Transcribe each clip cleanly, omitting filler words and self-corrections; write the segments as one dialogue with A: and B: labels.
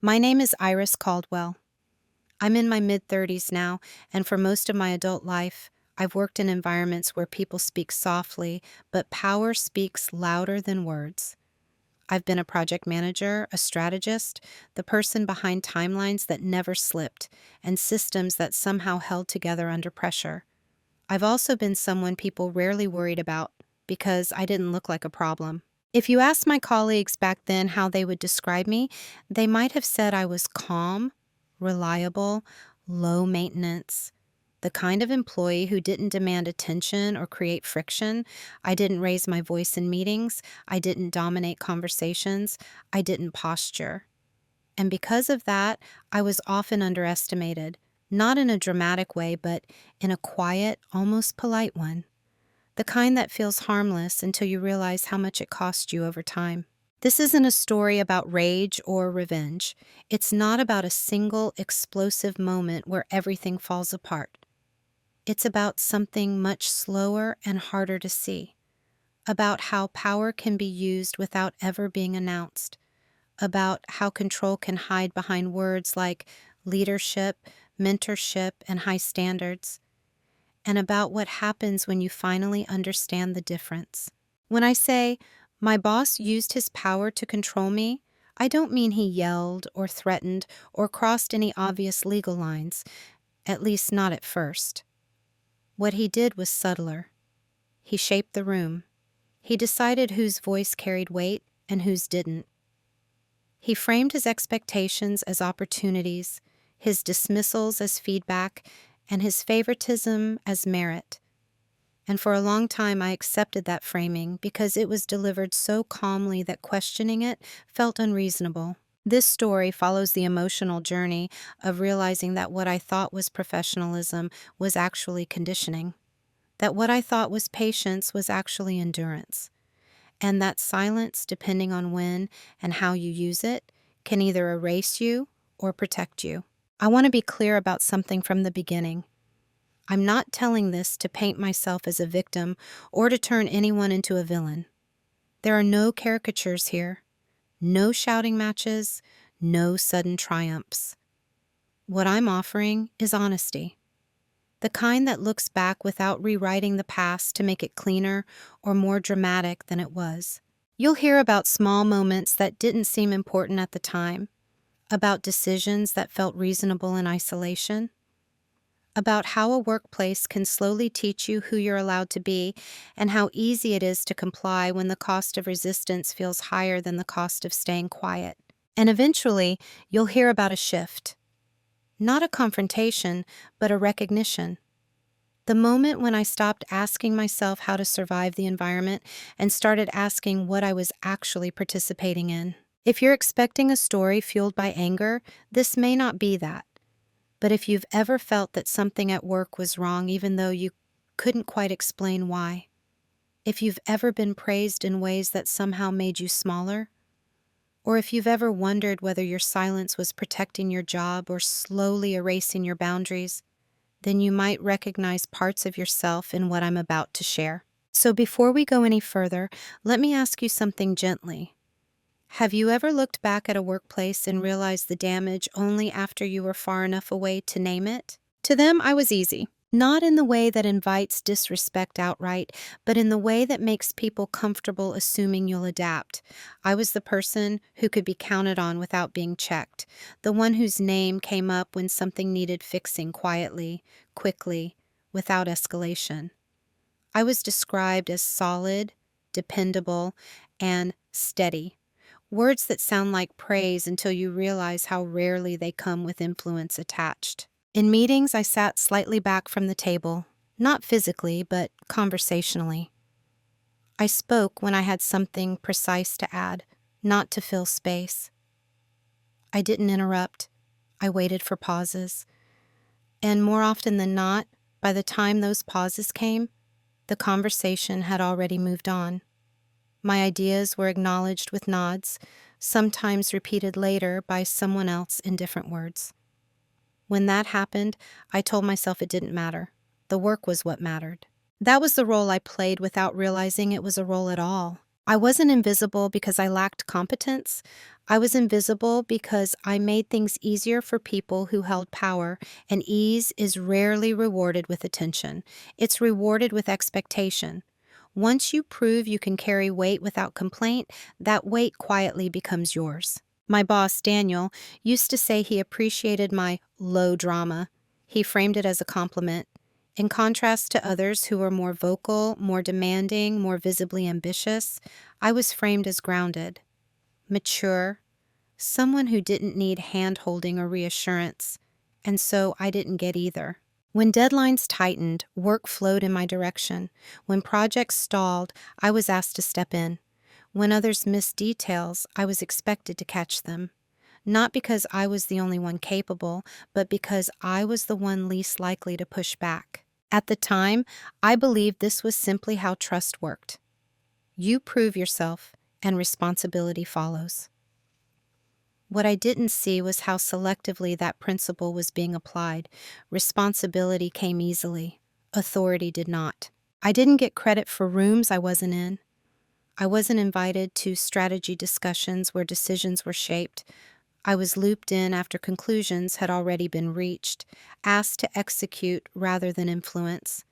A: My name is Iris Caldwell. I'm in my mid-30s now, and for most of my adult life, I've worked in environments where people speak softly, but power speaks louder than words. I've been a project manager, a strategist, the person behind timelines that never slipped, and systems that somehow held together under pressure. I've also been someone people rarely worried about because I didn't look like a problem. If you asked my colleagues back then how they would describe me, they might have said I was calm, reliable, low maintenance, the kind of employee who didn't demand attention or create friction. I didn't raise my voice in meetings. I didn't dominate conversations. I didn't posture. And because of that, I was often underestimated, not in a dramatic way, but in a quiet, almost polite one. The kind that feels harmless until you realize how much it cost you over time. This isn't a story about rage or revenge. It's not about a single explosive moment where everything falls apart. It's about something much slower and harder to see. About how power can be used without ever being announced. About how control can hide behind words like leadership, mentorship, and high standards. And about what happens when you finally understand the difference. When I say, my boss used his power to control me, I don't mean he yelled or threatened or crossed any obvious legal lines, at least not at first. What he did was subtler. He shaped the room. He decided whose voice carried weight and whose didn't. He framed his expectations as opportunities, his dismissals as feedback, and his favoritism as merit. And for a long time I accepted that framing because it was delivered so calmly that questioning it felt unreasonable. This story follows the emotional journey of realizing that what I thought was professionalism was actually conditioning, that what I thought was patience was actually endurance, and that silence, depending on when and how you use it, can either erase you or protect you. I want to be clear about something from the beginning. I'm not telling this to paint myself as a victim or to turn anyone into a villain. There are no caricatures here, no shouting matches, no sudden triumphs. What I'm offering is honesty, the kind that looks back without rewriting the past to make it cleaner or more dramatic than it was. You'll hear about small moments that didn't seem important at the time, about decisions that felt reasonable in isolation, about how a workplace can slowly teach you who you're allowed to be and how easy it is to comply when the cost of resistance feels higher than the cost of staying quiet. And eventually, you'll hear about a shift. Not a confrontation, but a recognition. The moment when I stopped asking myself how to survive the environment and started asking what I was actually participating in. If you're expecting a story fueled by anger, this may not be that. But if you've ever felt that something at work was wrong even though you couldn't quite explain why, if you've ever been praised in ways that somehow made you smaller, or if you've ever wondered whether your silence was protecting your job or slowly erasing your boundaries, then you might recognize parts of yourself in what I'm about to share. So before we go any further, let me ask you something gently. Have you ever looked back at a workplace and realized the damage only after you were far enough away to name it? To them, I was easy. Not in the way that invites disrespect outright, but in the way that makes people comfortable assuming you'll adapt. I was the person who could be counted on without being checked, the one whose name came up when something needed fixing quietly, quickly, without escalation. I was described as solid, dependable, and steady. Words that sound like praise until you realize how rarely they come with influence attached. In meetings, I sat slightly back from the table, not physically, but conversationally. I spoke when I had something precise to add, not to fill space. I didn't interrupt. I waited for pauses. And more often than not, by the time those pauses came, the conversation had already moved on. My ideas were acknowledged with nods, sometimes repeated later by someone else in different words. When that happened, I told myself it didn't matter. The work was what mattered. That was the role I played without realizing it was a role at all. I wasn't invisible because I lacked competence. I was invisible because I made things easier for people who held power, and ease is rarely rewarded with attention. It's rewarded with expectation. Once you prove you can carry weight without complaint, that weight quietly becomes yours. My boss, Daniel, used to say he appreciated my low drama. He framed it as a compliment. In contrast to others who were more vocal, more demanding, more visibly ambitious, I was framed as grounded, mature, someone who didn't need hand-holding or reassurance, and so I didn't get either. When deadlines tightened, work flowed in my direction. When projects stalled, I was asked to step in. When others missed details, I was expected to catch them. Not because I was the only one capable, but because I was the one least likely to push back. At the time, I believed this was simply how trust worked. You prove yourself, and responsibility follows. What I didn't see was how selectively that principle was being applied. Responsibility came easily. Authority did not. I didn't get credit for rooms I wasn't in. I wasn't invited to strategy discussions where decisions were shaped. I was looped in after conclusions had already been reached, asked to execute rather than influence.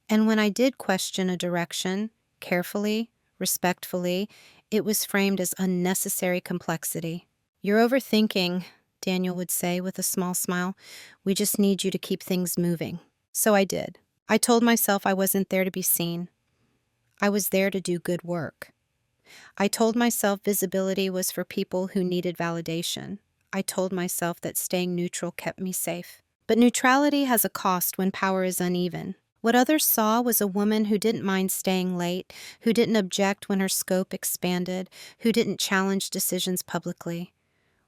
A: And when I did question a direction, carefully, respectfully, it was framed as unnecessary complexity. "You're overthinking," Daniel would say with a small smile. "We just need you to keep things moving." So I did. I told myself I wasn't there to be seen. I was there to do good work. I told myself visibility was for people who needed validation. I told myself that staying neutral kept me safe. But neutrality has a cost when power is uneven. What others saw was a woman who didn't mind staying late, who didn't object when her scope expanded, who didn't challenge decisions publicly.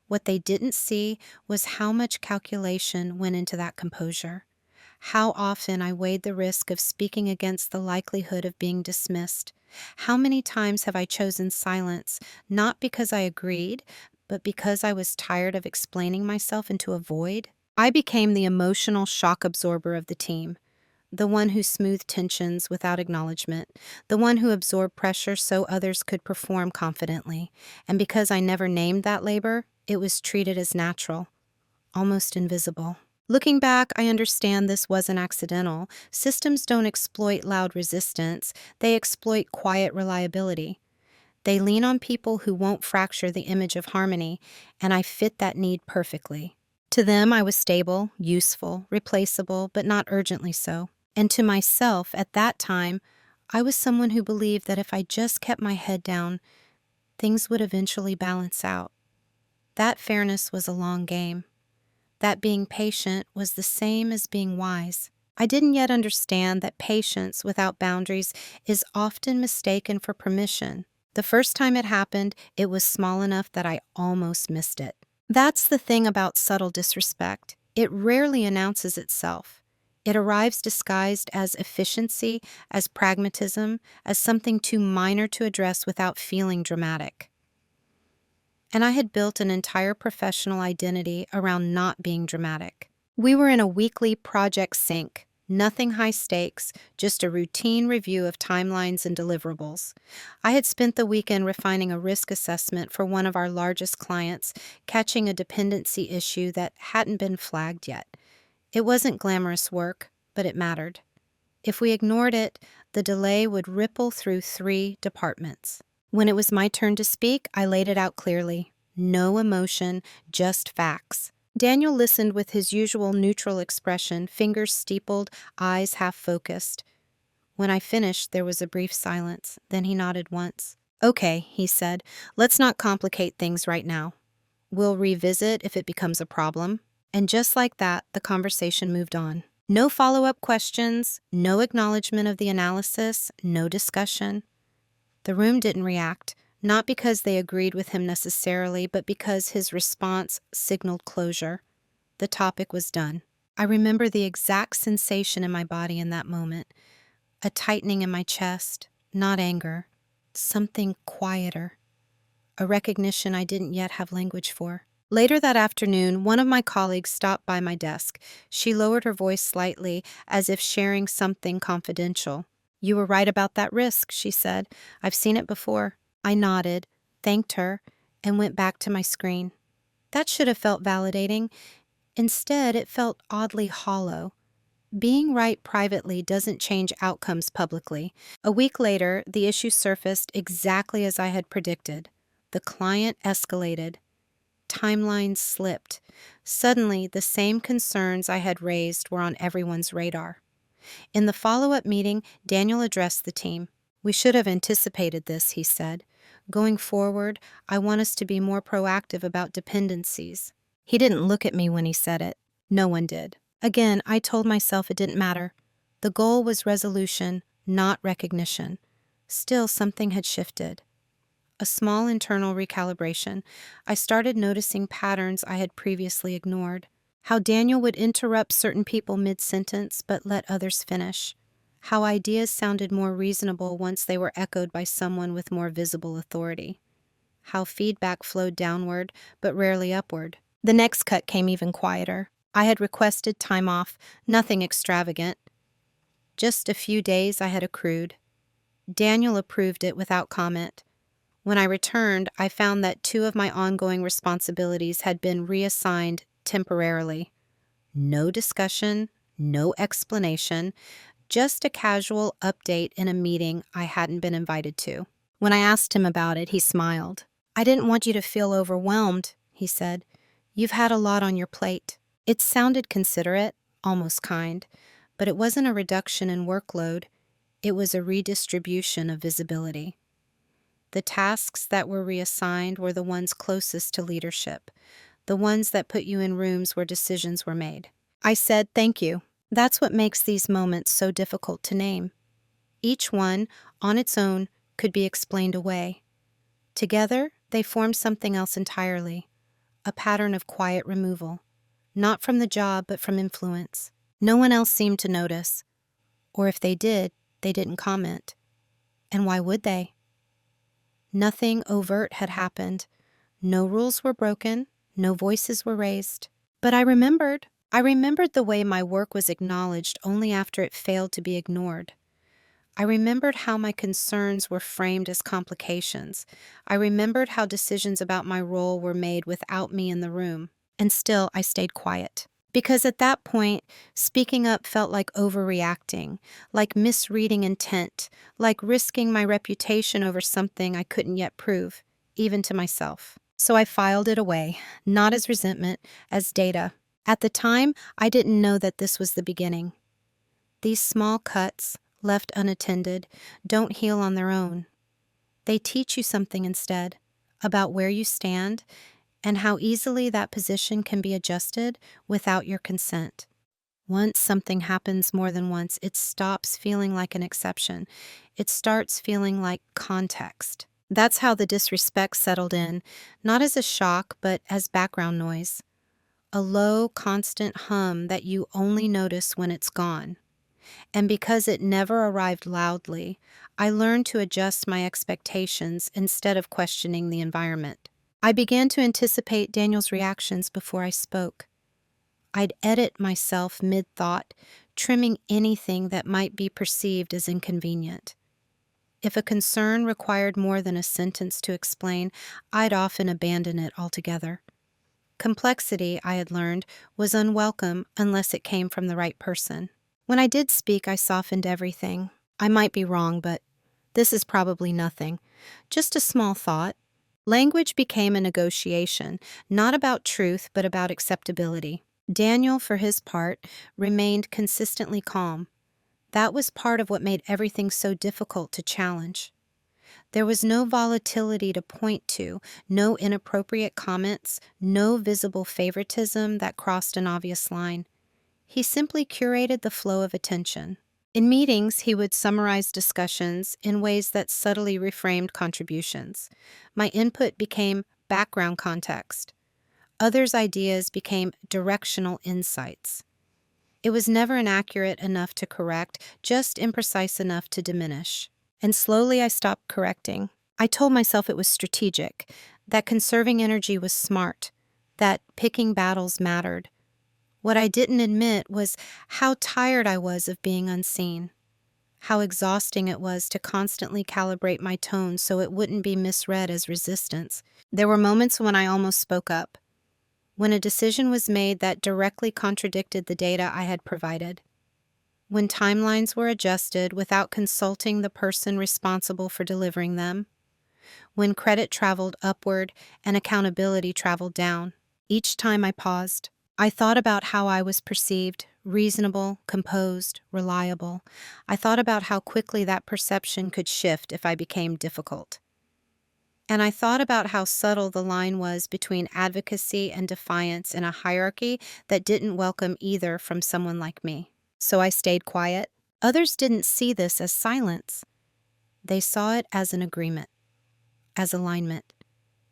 A: What they didn't see was how much calculation went into that composure. How often I weighed the risk of speaking against the likelihood of being dismissed. How many times have I chosen silence, not because I agreed, but because I was tired of explaining myself into a void? I became the emotional shock absorber of the team, the one who smoothed tensions without acknowledgement, the one who absorbed pressure so others could perform confidently. And because I never named that labor, it was treated as natural, almost invisible. Looking back, I understand this wasn't accidental. Systems don't exploit loud resistance, they exploit quiet reliability. They lean on people who won't fracture the image of harmony, and I fit that need perfectly. To them, I was stable, useful, replaceable, but not urgently so. And to myself, at that time, I was someone who believed that if I just kept my head down, things would eventually balance out. That fairness was a long game. That being patient was the same as being wise. I didn't yet understand that patience without boundaries is often mistaken for permission. The first time it happened, it was small enough that I almost missed it. That's the thing about subtle disrespect. It rarely announces itself. It arrives disguised as efficiency, as pragmatism, as something too minor to address without feeling dramatic. And I had built an entire professional identity around not being dramatic. We were in a weekly project sync, nothing high stakes, just a routine review of timelines and deliverables. I had spent the weekend refining a risk assessment for one of our largest clients, catching a dependency issue that hadn't been flagged yet. It wasn't glamorous work, but it mattered. If we ignored it, the delay would ripple through 3 departments. When it was my turn to speak, I laid it out clearly. No emotion, just facts. Daniel listened with his usual neutral expression, fingers steepled, eyes half-focused. When I finished, there was a brief silence. Then he nodded once. "Okay," he said, "let's not complicate things right now. We'll revisit if it becomes a problem." And just like that, the conversation moved on. No follow-up questions, no acknowledgement of the analysis, no discussion. The room didn't react, not because they agreed with him necessarily, but because his response signaled closure. The topic was done. I remember the exact sensation in my body in that moment. A tightening in my chest, not anger, something quieter. A recognition I didn't yet have language for. Later that afternoon, one of my colleagues stopped by my desk. She lowered her voice slightly, as if sharing something confidential. "You were right about that risk," she said. "I've seen it before. I nodded, thanked her, and went back to my screen. That should have felt validating. Instead, it felt oddly hollow. Being right privately doesn't change outcomes publicly. A week later, the issue surfaced exactly as I had predicted. The client escalated. Timelines slipped. Suddenly, the same concerns I had raised were on everyone's radar. In the follow-up meeting, Daniel addressed the team. "We should have anticipated this," he said. "Going forward, I want us to be more proactive about dependencies." He didn't look at me when he said it. No one did. Again, I told myself it didn't matter. The goal was resolution, not recognition. Still, something had shifted. A small internal recalibration. I started noticing patterns I had previously ignored. How Daniel would interrupt certain people mid-sentence but let others finish. How ideas sounded more reasonable once they were echoed by someone with more visible authority. How feedback flowed downward but rarely upward. The next cut came even quieter. I had requested time off, nothing extravagant. Just a few days I had accrued. Daniel approved it without comment. When I returned, I found that 2 of my ongoing responsibilities had been reassigned temporarily. No discussion, no explanation, just a casual update in a meeting I hadn't been invited to. When I asked him about it, he smiled. "I didn't want you to feel overwhelmed," he said. "You've had a lot on your plate." It sounded considerate, almost kind, but it wasn't a reduction in workload. It was a redistribution of visibility. The tasks that were reassigned were the ones closest to leadership, the ones that put you in rooms where decisions were made. I said, "Thank you." That's what makes these moments so difficult to name. Each one, on its own, could be explained away. Together, they form something else entirely, a pattern of quiet removal, not from the job but from influence. No one else seemed to notice, or if they did, they didn't comment. And why would they? Nothing overt had happened. No rules were broken, no voices were raised. But I remembered the way my work was acknowledged only after it failed to be ignored. I remembered how my concerns were framed as complications. I remembered how decisions about my role were made without me in the room. And still, I stayed quiet. Because at that point, speaking up felt like overreacting, like misreading intent, like risking my reputation over something I couldn't yet prove, even to myself. So I filed it away, not as resentment, as data. At the time, I didn't know that this was the beginning. These small cuts, left unattended, don't heal on their own. They teach you something instead, about where you stand and how easily that position can be adjusted without your consent. Once something happens more than once, it stops feeling like an exception. It starts feeling like context. That's how the disrespect settled in, not as a shock, but as background noise. A low, constant hum that you only notice when it's gone. And because it never arrived loudly, I learned to adjust my expectations instead of questioning the environment. I began to anticipate Daniel's reactions before I spoke. I'd edit myself mid-thought, trimming anything that might be perceived as inconvenient. If a concern required more than a sentence to explain, I'd often abandon it altogether. Complexity, I had learned, was unwelcome unless it came from the right person. When I did speak, I softened everything. I might be wrong, but this is probably nothing. Just a small thought. Language became a negotiation, not about truth, but about acceptability. Daniel, for his part, remained consistently calm. That was part of what made everything so difficult to challenge. There was no volatility to point to, no inappropriate comments, no visible favoritism that crossed an obvious line. He simply curated the flow of attention. In meetings, he would summarize discussions in ways that subtly reframed contributions. My input became background context. Others' ideas became directional insights. It was never inaccurate enough to correct, just imprecise enough to diminish. And slowly I stopped correcting. I told myself it was strategic, that conserving energy was smart, that picking battles mattered. What I didn't admit was how tired I was of being unseen, how exhausting it was to constantly calibrate my tone so it wouldn't be misread as resistance. There were moments when I almost spoke up, when a decision was made that directly contradicted the data I had provided, when timelines were adjusted without consulting the person responsible for delivering them, when credit traveled upward and accountability traveled down. Each time I paused, I thought about how I was perceived: reasonable, composed, reliable. I thought about how quickly that perception could shift if I became difficult. And I thought about how subtle the line was between advocacy and defiance in a hierarchy that didn't welcome either from someone like me. So I stayed quiet. Others didn't see this as silence. They saw it as an agreement, as alignment,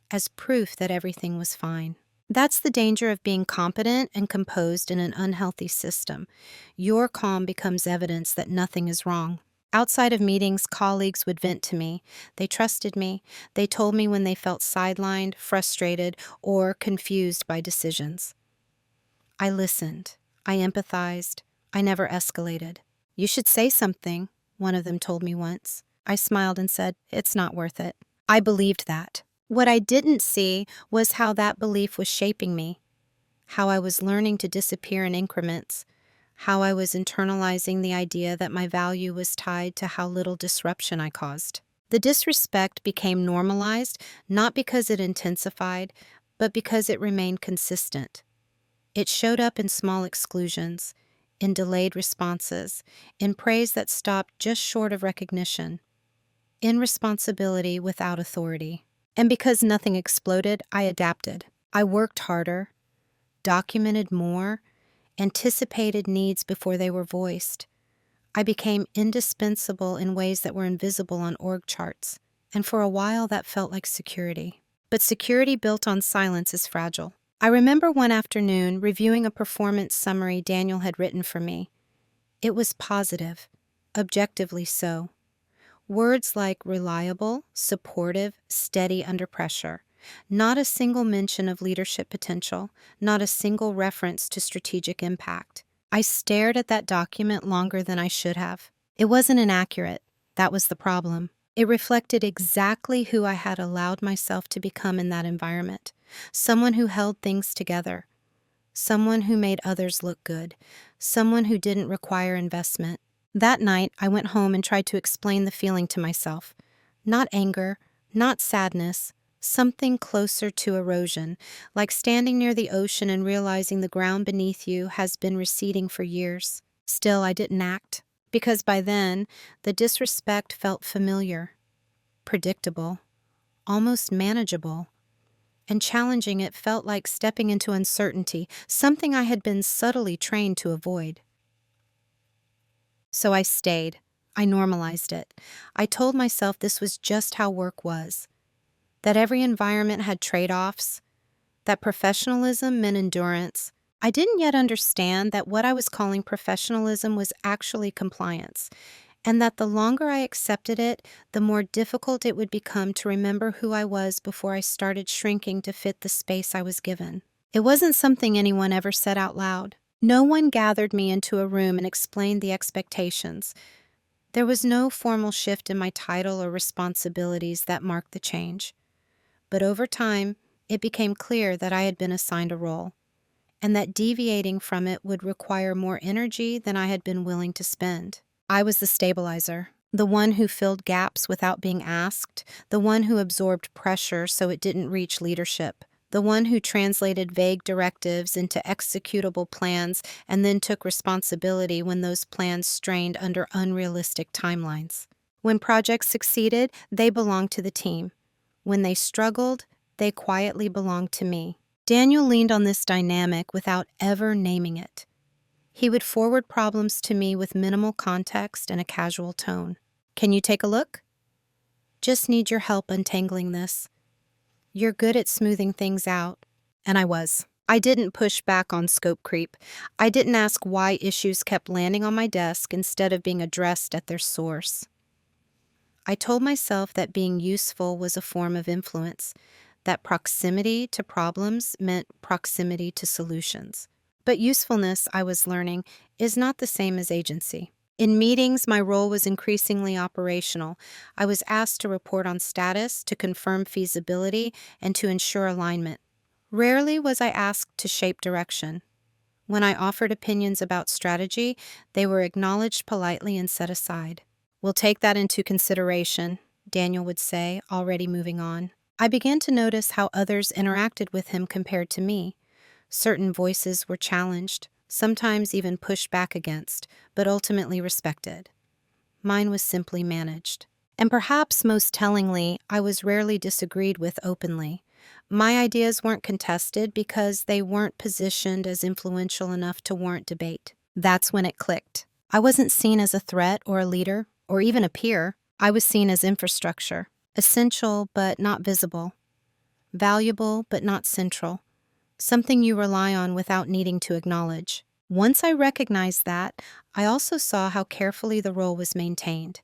A: as proof that everything was fine. That's the danger of being competent and composed in an unhealthy system. Your calm becomes evidence that nothing is wrong. Outside of meetings, colleagues would vent to me. They trusted me. They told me when they felt sidelined, frustrated, or confused by decisions. I listened. I empathized. I never escalated. "You should say something," one of them told me once. I smiled and said, "It's not worth it." I believed that. What I didn't see was how that belief was shaping me, how I was learning to disappear in increments, how I was internalizing the idea that my value was tied to how little disruption I caused. The disrespect became normalized, not because it intensified, but because it remained consistent. It showed up in small exclusions, in delayed responses, in praise that stopped just short of recognition, in responsibility without authority. And because nothing exploded, I adapted. I worked harder, documented more, anticipated needs before they were voiced. I became indispensable in ways that were invisible on org charts, and for a while that felt like security. But security built on silence is fragile. I remember one afternoon reviewing a performance summary Daniel had written for me. It was positive, objectively so. Words like reliable, supportive, steady under pressure. Not a single mention of leadership potential, not a single reference to strategic impact. I stared at that document longer than I should have. It wasn't inaccurate. That was the problem. It reflected exactly who I had allowed myself to become in that environment. Someone who held things together. Someone who made others look good. Someone who didn't require investment. That night, I went home and tried to explain the feeling to myself. Not anger, not sadness, something closer to erosion, like standing near the ocean and realizing the ground beneath you has been receding for years. Still, I didn't act, because by then, the disrespect felt familiar, predictable, almost manageable. And challenging it felt like stepping into uncertainty, something I had been subtly trained to avoid. So I stayed. I normalized it. I told myself this was just how work was, that every environment had trade-offs, that professionalism meant endurance. I didn't yet understand that what I was calling professionalism was actually compliance, and that the longer I accepted it, the more difficult it would become to remember who I was before I started shrinking to fit the space I was given. It wasn't something anyone ever said out loud. No one gathered me into a room and explained the expectations. There was no formal shift in my title or responsibilities that marked the change. But over time, it became clear that I had been assigned a role, and that deviating from it would require more energy than I had been willing to spend. I was the stabilizer, the one who filled gaps without being asked, the one who absorbed pressure so it didn't reach leadership, the one who translated vague directives into executable plans and then took responsibility when those plans strained under unrealistic timelines. When projects succeeded, they belonged to the team. When they struggled, they quietly belonged to me. Daniel leaned on this dynamic without ever naming it. He would forward problems to me with minimal context and a casual tone. "Can you take a look? Just need your help untangling this. You're good at smoothing things out." And I was. I didn't push back on scope creep. I didn't ask why issues kept landing on my desk instead of being addressed at their source. I told myself that being useful was a form of influence, that proximity to problems meant proximity to solutions. But usefulness, I was learning, is not the same as agency. In meetings, my role was increasingly operational. I was asked to report on status, to confirm feasibility, and to ensure alignment. Rarely was I asked to shape direction. When I offered opinions about strategy, they were acknowledged politely and set aside. "We'll take that into consideration," Daniel would say, already moving on. I began to notice how others interacted with him compared to me. Certain voices were challenged, sometimes even pushed back against, but ultimately respected. Mine was simply managed. And perhaps most tellingly, I was rarely disagreed with openly. My ideas weren't contested because they weren't positioned as influential enough to warrant debate. That's when it clicked. I wasn't seen as a threat or a leader, or even a peer. I was seen as infrastructure, essential but not visible, valuable but not central, something you rely on without needing to acknowledge. Once I recognized that, I also saw how carefully the role was maintained.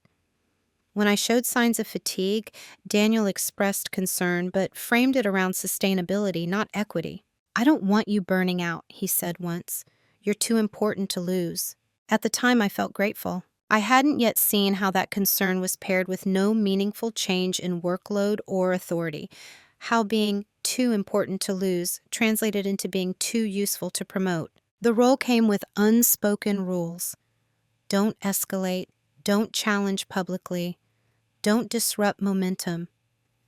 A: When I showed signs of fatigue, Daniel expressed concern but framed it around sustainability, not equity. "I don't want you burning out," he said once. "You're too important to lose." At the time, I felt grateful. I hadn't yet seen how that concern was paired with no meaningful change in workload or authority, how being too important to lose translated into being too useful to promote. The role came with unspoken rules. Don't escalate, don't challenge publicly, don't disrupt momentum,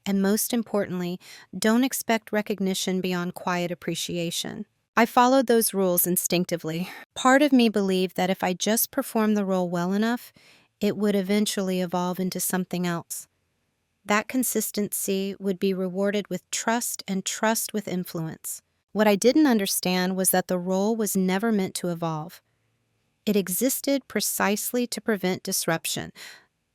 A: and most importantly, don't expect recognition beyond quiet appreciation. I followed those rules instinctively. Part of me believed that if I just performed the role well enough, it would eventually evolve into something else. That consistency would be rewarded with trust and trust with influence. What I didn't understand was that the role was never meant to evolve. It existed precisely to prevent disruption,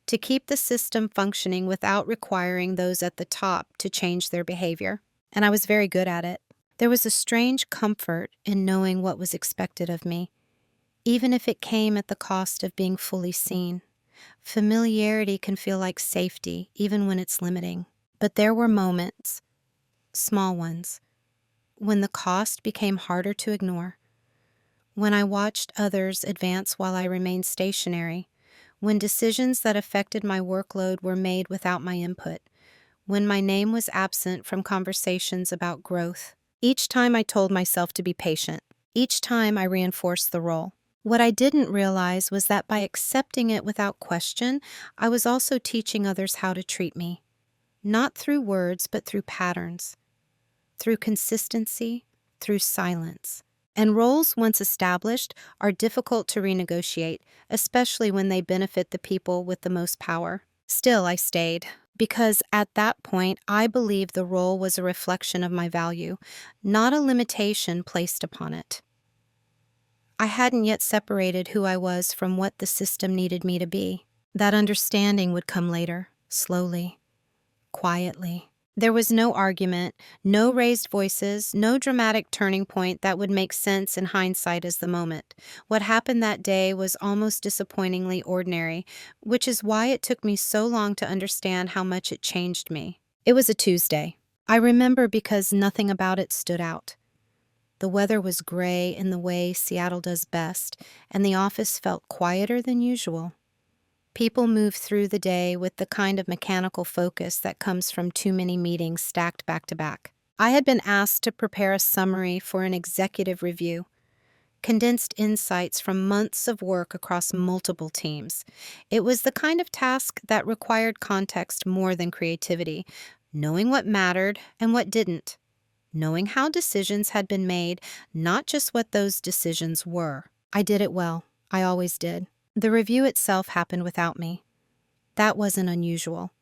A: to keep the system functioning without requiring those at the top to change their behavior. And I was very good at it. There was a strange comfort in knowing what was expected of me, even if it came at the cost of being fully seen. Familiarity can feel like safety, even when it's limiting. But there were moments, small ones, when the cost became harder to ignore. When I watched others advance while I remained stationary, when decisions that affected my workload were made without my input, when my name was absent from conversations about growth. Each time I told myself to be patient. Each time I reinforced the role. What I didn't realize was that by accepting it without question, I was also teaching others how to treat me. Not through words, but through patterns. Through consistency, through silence. And roles, once established, are difficult to renegotiate, especially when they benefit the people with the most power. Still, I stayed, because at that point, I believed the role was a reflection of my value, not a limitation placed upon it. I hadn't yet separated who I was from what the system needed me to be. That understanding would come later, slowly, quietly. There was no argument, no raised voices, no dramatic turning point that would make sense in hindsight as the moment. What happened that day was almost disappointingly ordinary, which is why it took me so long to understand how much it changed me. It was a Tuesday. I remember because nothing about it stood out. The weather was gray in the way Seattle does best, and the office felt quieter than usual. People move through the day with the kind of mechanical focus that comes from too many meetings stacked back to back. I had been asked to prepare a summary for an executive review, condensed insights from months of work across multiple teams. It was the kind of task that required context more than creativity, knowing what mattered and what didn't, knowing how decisions had been made, not just what those decisions were. I did it well. I always did. The review itself happened without me. That wasn't unusual.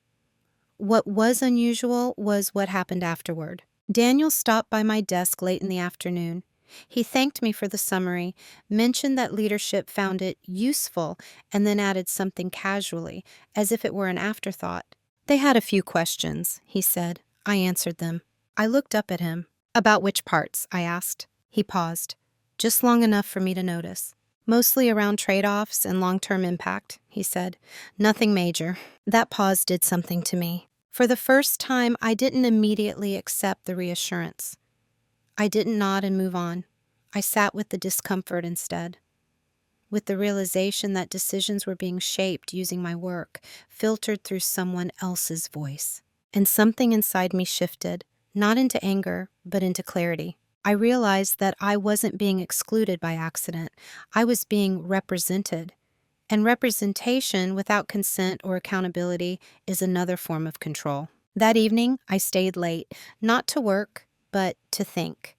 A: What was unusual was what happened afterward. Daniel stopped by my desk late in the afternoon. He thanked me for the summary, mentioned that leadership found it useful, and then added something casually, as if it were an afterthought. "They had a few questions," he said. I answered them. I looked up at him. "About which parts?" I asked. He paused, just long enough for me to notice. "Mostly around trade-offs and long-term impact," he said. "Nothing major." That pause did something to me. For the first time, I didn't immediately accept the reassurance. I didn't nod and move on. I sat with the discomfort instead. with the realization that decisions were being shaped using my work, filtered through someone else's voice. And something inside me shifted, not into anger, but into clarity. I realized that I wasn't being excluded by accident. I was being represented. And representation without consent or accountability is another form of control. That evening, I stayed late, not to work, but to think.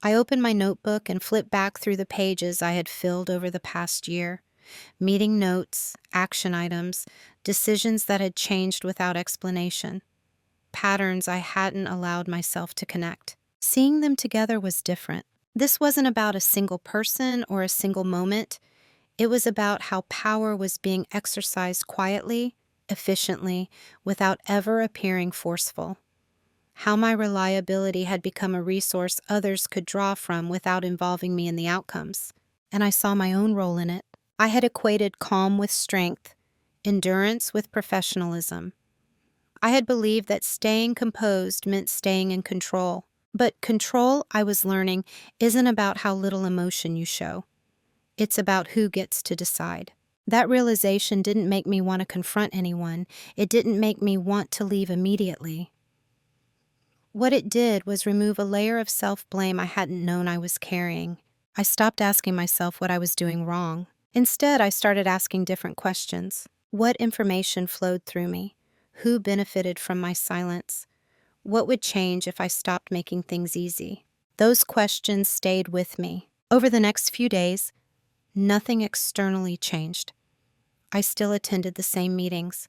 A: I opened my notebook and flipped back through the pages I had filled over the past year. Meeting notes, action items, decisions that had changed without explanation, patterns I hadn't allowed myself to connect. Seeing them together was different. This wasn't about a single person or a single moment. It was about how power was being exercised quietly, efficiently, without ever appearing forceful. How my reliability had become a resource others could draw from without involving me in the outcomes. And I saw my own role in it. I had equated calm with strength, endurance with professionalism. I had believed that staying composed meant staying in control. But control, I was learning, isn't about how little emotion you show. It's about who gets to decide. That realization didn't make me want to confront anyone. It didn't make me want to leave immediately. What it did was remove a layer of self-blame I hadn't known I was carrying. I stopped asking myself what I was doing wrong. Instead, I started asking different questions. What information flowed through me? Who benefited from my silence? What would change if I stopped making things easy? Those questions stayed with me. Over the next few days, nothing externally changed. I still attended the same meetings.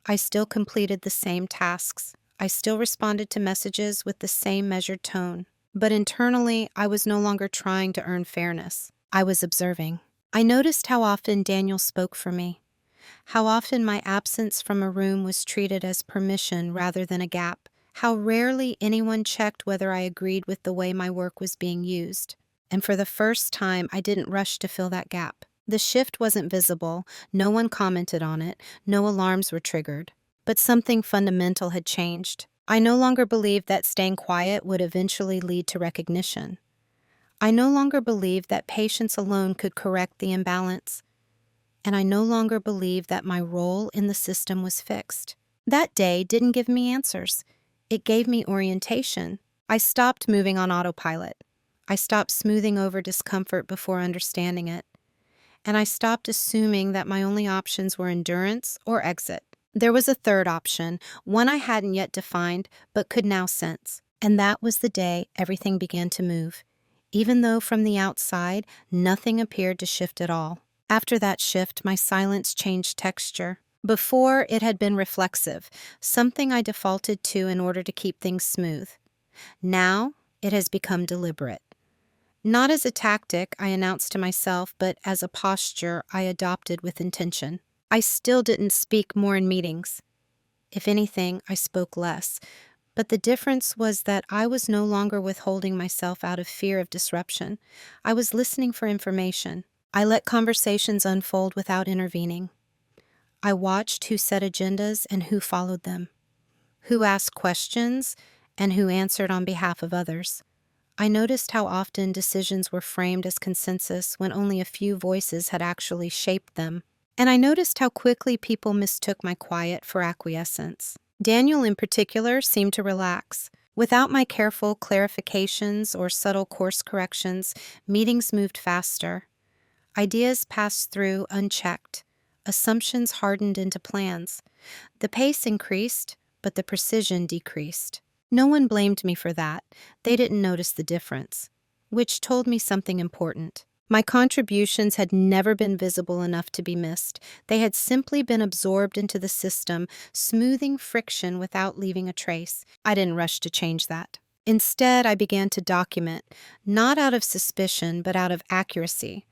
A: I still completed the same tasks. I still responded to messages with the same measured tone. But internally, I was no longer trying to earn fairness. I was observing. I noticed how often Daniel spoke for me, how often my absence from a room was treated as permission rather than a gap, how rarely anyone checked whether I agreed with the way my work was being used. And for the first time, I didn't rush to fill that gap. The shift wasn't visible, no one commented on it, no alarms were triggered. But something fundamental had changed. I no longer believed that staying quiet would eventually lead to recognition. I no longer believed that patience alone could correct the imbalance. And I no longer believed that my role in the system was fixed. That day didn't give me answers. It gave me orientation. I stopped moving on autopilot. I stopped smoothing over discomfort before understanding it. And I stopped assuming that my only options were endurance or exit. There was a third option, one I hadn't yet defined, but could now sense. And that was the day everything began to move. Even though from the outside, nothing appeared to shift at all. After that shift, my silence changed texture. Before, it had been reflexive, something I defaulted to in order to keep things smooth. Now, it has become deliberate. Not as a tactic I announced to myself, but as a posture I adopted with intention. I still didn't speak more in meetings. If anything, I spoke less. But the difference was that I was no longer withholding myself out of fear of disruption. I was listening for information. I let conversations unfold without intervening. I watched who set agendas and who followed them, who asked questions and who answered on behalf of others. I noticed how often decisions were framed as consensus when only a few voices had actually shaped them. And I noticed how quickly people mistook my quiet for acquiescence. Daniel, in particular, seemed to relax. Without my careful clarifications or subtle course corrections, meetings moved faster. Ideas passed through unchecked. Assumptions hardened into plans. The pace increased, but the precision decreased. No one blamed me for that. They didn't notice the difference, which told me something important. My contributions had never been visible enough to be missed. They had simply been absorbed into the system, smoothing friction without leaving a trace. I didn't rush to change that. Instead, I began to document, not out of suspicion, but out of accuracy.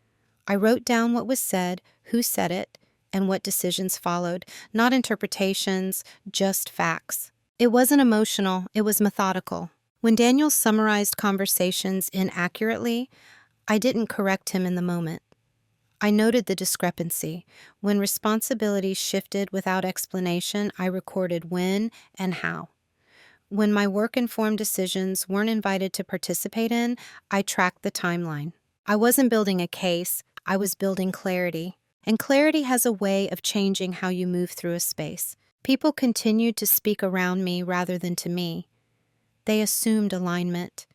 A: I wrote down what was said, who said it, and what decisions followed, not interpretations, just facts. It wasn't emotional, it was methodical. When Daniel summarized conversations inaccurately, I didn't correct him in the moment. I noted the discrepancy. When responsibilities shifted without explanation, I recorded when and how. When my work-informed decisions weren't invited to participate in, I tracked the timeline. I wasn't building a case, I was building clarity. And clarity has a way of changing how you move through a space. People continued to speak around me rather than to me. They assumed alignment.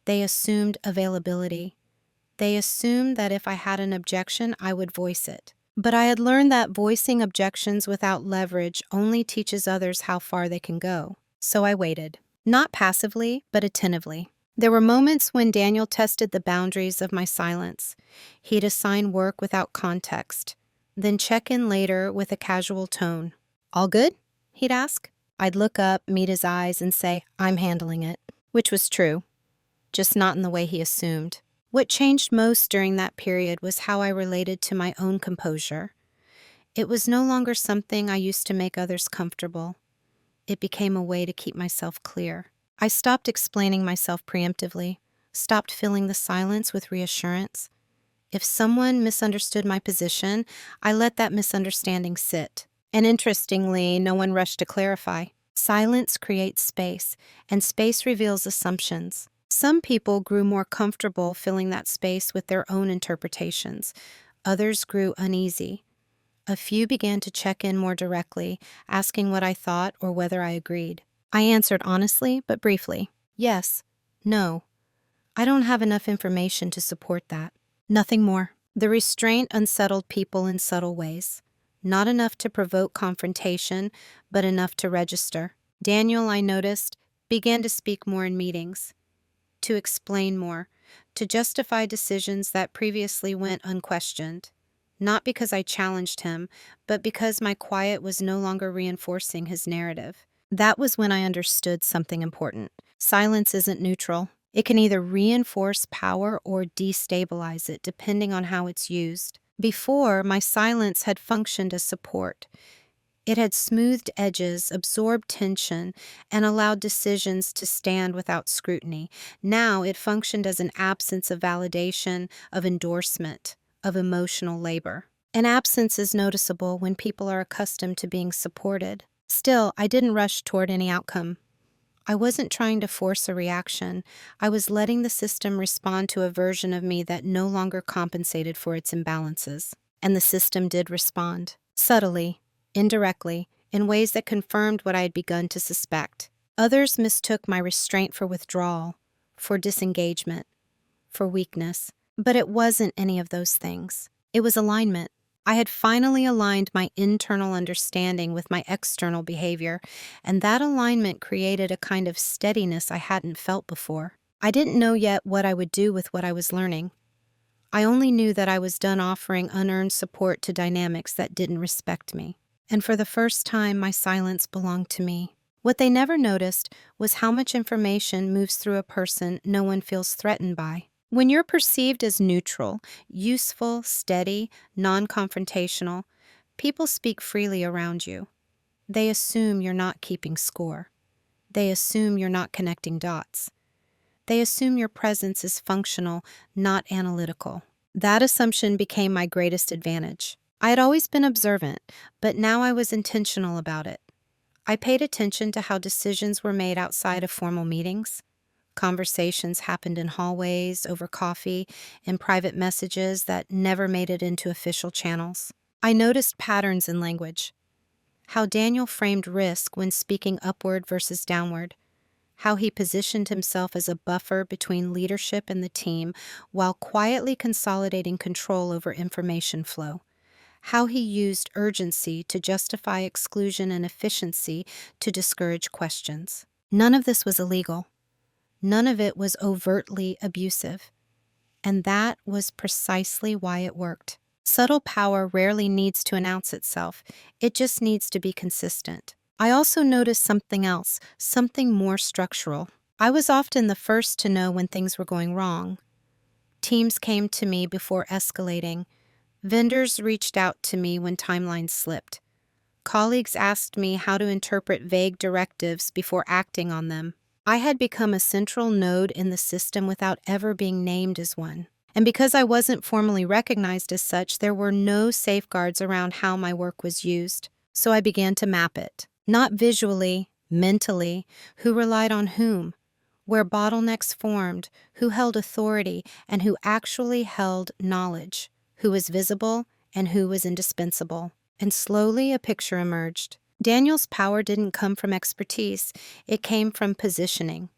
A: They assumed availability. They assumed that if I had an objection, I would voice it. But I had learned that voicing objections without leverage only teaches others how far they can go. So I waited. Not passively, but attentively. There were moments when Daniel tested the boundaries of my silence. He'd assign work without context, then check in later with a casual tone. "All good?" he'd ask. I'd look up, meet his eyes, and say, "I'm handling it," which was true, just not in the way he assumed. What changed most during that period was how I related to my own composure. It was no longer something I used to make others comfortable. It became a way to keep myself clear. I stopped explaining myself preemptively, stopped filling the silence with reassurance. If someone misunderstood my position, I let that misunderstanding sit. And interestingly, no one rushed to clarify. Silence creates space, and space reveals assumptions. Some people grew more comfortable filling that space with their own interpretations. Others grew uneasy. A few began to check in more directly, asking what I thought or whether I agreed. I answered honestly, but briefly. Yes. No. I don't have enough information to support that. Nothing more. The restraint unsettled people in subtle ways. Not enough to provoke confrontation, but enough to register. Daniel, I noticed, began to speak more in meetings, to explain more, to justify decisions that previously went unquestioned. Not because I challenged him, but because my quiet was no longer reinforcing his narrative. That was when I understood something important. Silence isn't neutral. It can either reinforce power or destabilize it, depending on how it's used. Before, my silence had functioned as support. It had smoothed edges, absorbed tension, and allowed decisions to stand without scrutiny. Now it functioned as an absence of validation, of endorsement, of emotional labor. An absence is noticeable when people are accustomed to being supported. Still, I didn't rush toward any outcome. I wasn't trying to force a reaction. I was letting the system respond to a version of me that no longer compensated for its imbalances. And the system did respond. Subtly, indirectly, in ways that confirmed what I had begun to suspect. Others mistook my restraint for withdrawal, for disengagement, for weakness. But it wasn't any of those things. It was alignment. I had finally aligned my internal understanding with my external behavior, and that alignment created a kind of steadiness I hadn't felt before. I didn't know yet what I would do with what I was learning. I only knew that I was done offering unearned support to dynamics that didn't respect me. And for the first time, my silence belonged to me. What they never noticed was how much information moves through a person no one feels threatened by. When you're perceived as neutral, useful, steady, non-confrontational, people speak freely around you. They assume you're not keeping score. They assume you're not connecting dots. They assume your presence is functional, not analytical. That assumption became my greatest advantage. I had always been observant, but now I was intentional about it. I paid attention to how decisions were made outside of formal meetings. Conversations happened in hallways, over coffee, in private messages that never made it into official channels. I noticed patterns in language. How Daniel framed risk when speaking upward versus downward. How he positioned himself as a buffer between leadership and the team while quietly consolidating control over information flow. How he used urgency to justify exclusion and efficiency to discourage questions. None of this was illegal. None of it was overtly abusive. And that was precisely why it worked. Subtle power rarely needs to announce itself. It just needs to be consistent. I also noticed something else, something more structural. I was often the first to know when things were going wrong. Teams came to me before escalating. Vendors reached out to me when timelines slipped. Colleagues asked me how to interpret vague directives before acting on them. I had become a central node in the system without ever being named as one. And because I wasn't formally recognized as such, there were no safeguards around how my work was used. So I began to map it. Not visually, mentally, who relied on whom, where bottlenecks formed, who held authority, and who actually held knowledge, who was visible, and who was indispensable. And slowly a picture emerged. Daniel's power didn't come from expertise, it came from positioning,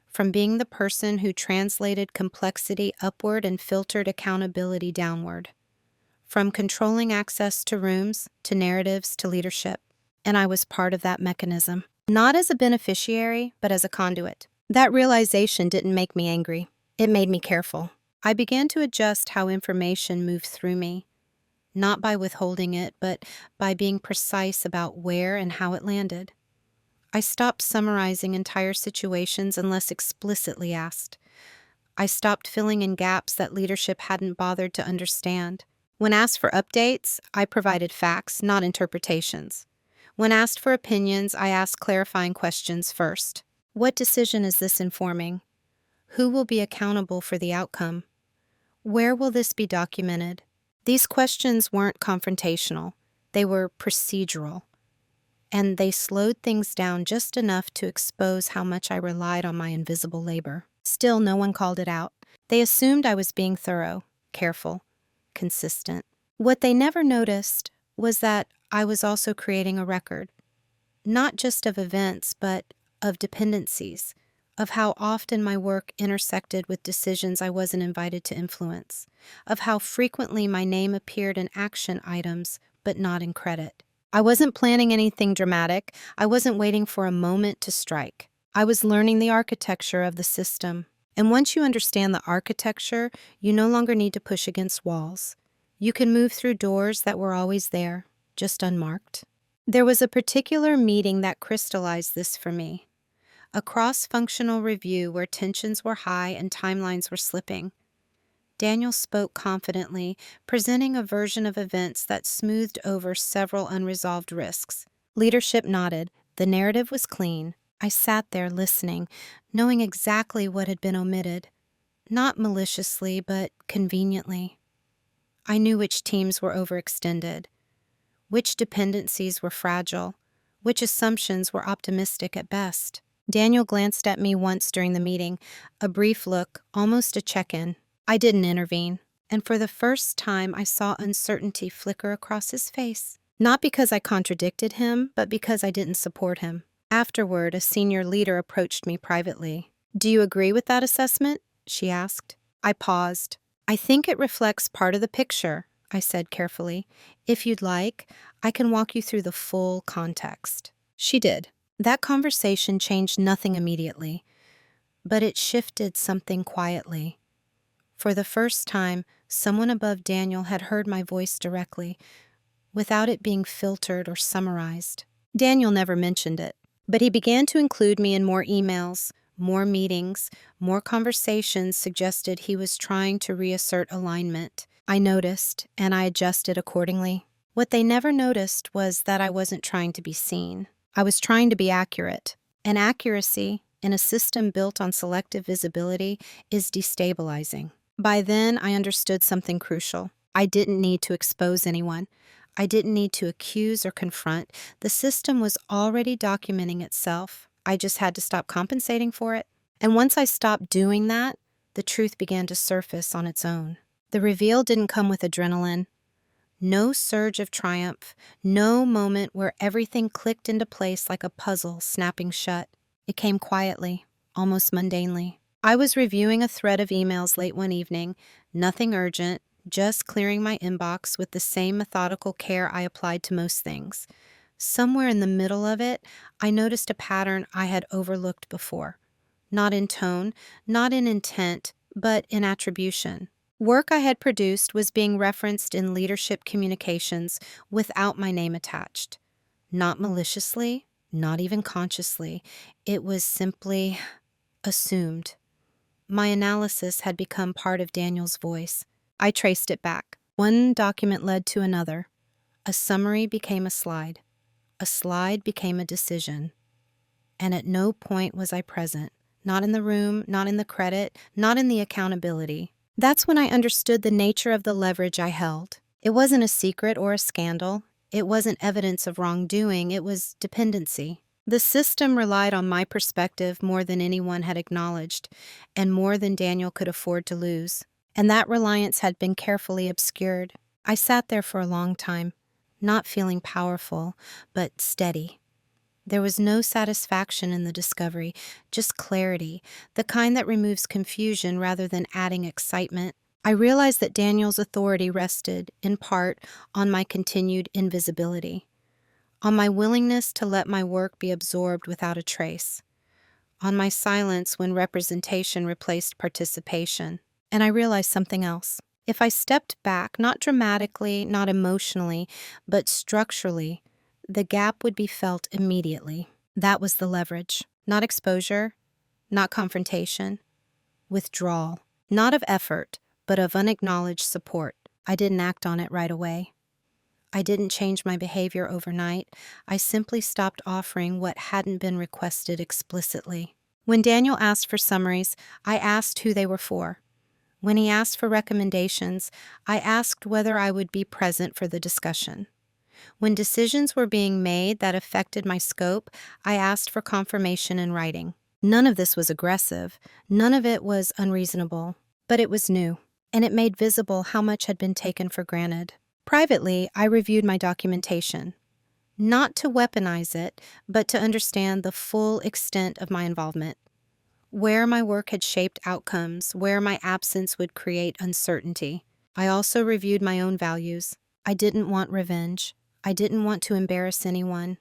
A: from being the person who translated complexity upward and filtered accountability downward, from controlling access to rooms, to narratives, to leadership. And I was part of that mechanism, not as a beneficiary, but as a conduit. That realization didn't make me angry. It made me careful. I began to adjust how information moved through me, not by withholding it, but by being precise about where and how it landed. I stopped summarizing entire situations unless explicitly asked. I stopped filling in gaps that leadership hadn't bothered to understand. When asked for updates, I provided facts, not interpretations. When asked for opinions, I asked clarifying questions first. What decision is this informing? Who will be accountable for the outcome? Where will this be documented? These questions weren't confrontational. They were procedural. And they slowed things down just enough to expose how much I relied on my invisible labor. Still, no one called it out. They assumed I was being thorough, careful, consistent. What they never noticed was that I was also creating a record, not just of events, but of dependencies, of how often my work intersected with decisions I wasn't invited to influence, of how frequently my name appeared in action items, but not in credit. I wasn't planning anything dramatic. I wasn't waiting for a moment to strike. I was learning the architecture of the system. And once you understand the architecture, you no longer need to push against walls. You can move through doors that were always there, just unmarked. There was a particular meeting that crystallized this for me. A cross-functional review where tensions were high and timelines were slipping. Daniel spoke confidently, presenting a version of events that smoothed over several unresolved risks. Leadership nodded. The narrative was clean. I sat there listening, knowing exactly what had been omitted. Not maliciously, but conveniently. I knew which teams were overextended, which dependencies were fragile, which assumptions were optimistic at best. Daniel glanced at me once during the meeting, a brief look, almost a check-in. I didn't intervene, and for the first time I saw uncertainty flicker across his face. Not because I contradicted him, but because I didn't support him. Afterward, a senior leader approached me privately. "Do you agree with that assessment?" she asked. I paused. "I think it reflects part of the picture," I said carefully. "If you'd like, I can walk you through the full context." She did. That conversation changed nothing immediately, but it shifted something quietly. For the first time, someone above Daniel had heard my voice directly, without it being filtered or summarized. Daniel never mentioned it, but he began to include me in more emails, more meetings, more conversations suggested he was trying to reassert alignment. I noticed, and I adjusted accordingly. What they never noticed was that I wasn't trying to be seen. I was trying to be accurate. And accuracy, in a system built on selective visibility, is destabilizing. By then, I understood something crucial. I didn't need to expose anyone. I didn't need to accuse or confront. The system was already documenting itself. I just had to stop compensating for it. And once I stopped doing that, the truth began to surface on its own. The reveal didn't come with adrenaline. No surge of triumph. No moment where everything clicked into place like a puzzle snapping shut. It came quietly, almost mundanely. I was reviewing a thread of emails late one evening, nothing urgent, just clearing my inbox with the same methodical care I applied to most things. Somewhere in the middle of it, I noticed a pattern I had overlooked before. Not in tone, not in intent, but in attribution. Work I had produced was being referenced in leadership communications without my name attached. Not maliciously, not even consciously. It was simply assumed. My analysis had become part of Daniel's voice. I traced it back. One document led to another. A summary became a slide. A slide became a decision. And at no point was I present. Not in the room, not in the credit, not in the accountability. That's when I understood the nature of the leverage I held. It wasn't a secret or a scandal. It wasn't evidence of wrongdoing. It was dependency. The system relied on my perspective more than anyone had acknowledged, and more than Daniel could afford to lose. and that reliance had been carefully obscured. I sat there for a long time, not feeling powerful, but steady. There was no satisfaction in the discovery, just clarity, the kind that removes confusion rather than adding excitement. I realized that Daniel's authority rested, in part, on my continued invisibility, on my willingness to let my work be absorbed without a trace, on my silence when representation replaced participation. And I realized something else. If I stepped back, not dramatically, not emotionally, but structurally, the gap would be felt immediately. That was the leverage. Not exposure, not confrontation, withdrawal. Not of effort, but of unacknowledged support. I didn't act on it right away. I didn't change my behavior overnight. I simply stopped offering what hadn't been requested explicitly. When Daniel asked for summaries, I asked who they were for. When he asked for recommendations, I asked whether I would be present for the discussion. When decisions were being made that affected my scope, I asked for confirmation in writing. None of this was aggressive. None of it was unreasonable. But it was new, and it made visible how much had been taken for granted. Privately, I reviewed my documentation, not to weaponize it, but to understand the full extent of my involvement, where my work had shaped outcomes, where my absence would create uncertainty. I also reviewed my own values. I didn't want revenge. I didn't want to embarrass anyone.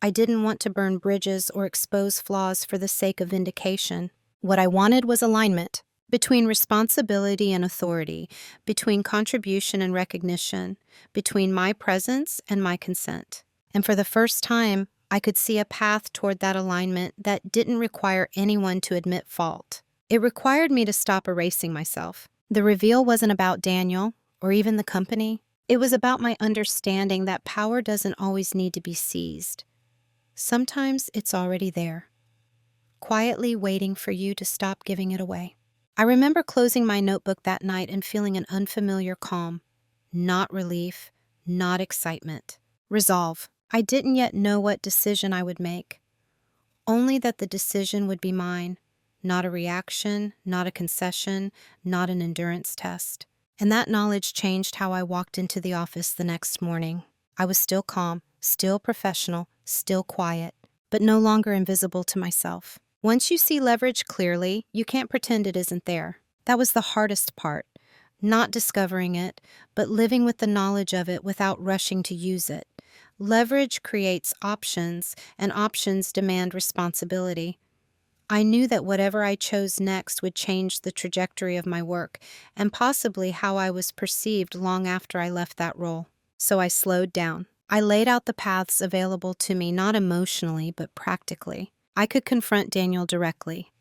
A: I didn't want to burn bridges or expose flaws for the sake of vindication. What I wanted was alignment between responsibility and authority, between contribution and recognition, between my presence and my consent. And for the first time, I could see a path toward that alignment that didn't require anyone to admit fault. It required me to stop erasing myself. The reveal wasn't about Daniel or even the company. It was about my understanding that power doesn't always need to be seized. Sometimes it's already there, quietly waiting for you to stop giving it away. I remember closing my notebook that night and feeling an unfamiliar calm. Not relief, not excitement. Resolve. I didn't yet know what decision I would make. Only that the decision would be mine. Not a reaction, not a concession, not an endurance test. And that knowledge changed how I walked into the office the next morning. I was still calm, still professional, still quiet, but no longer invisible to myself. Once you see leverage clearly, you can't pretend it isn't there. That was the hardest part. Not discovering it, but living with the knowledge of it without rushing to use it. Leverage creates options, and options demand responsibility. I knew that whatever I chose next would change the trajectory of my work, and possibly how I was perceived long after I left that role. So I slowed down. I laid out the paths available to me, not emotionally, but practically. I could confront Daniel directly,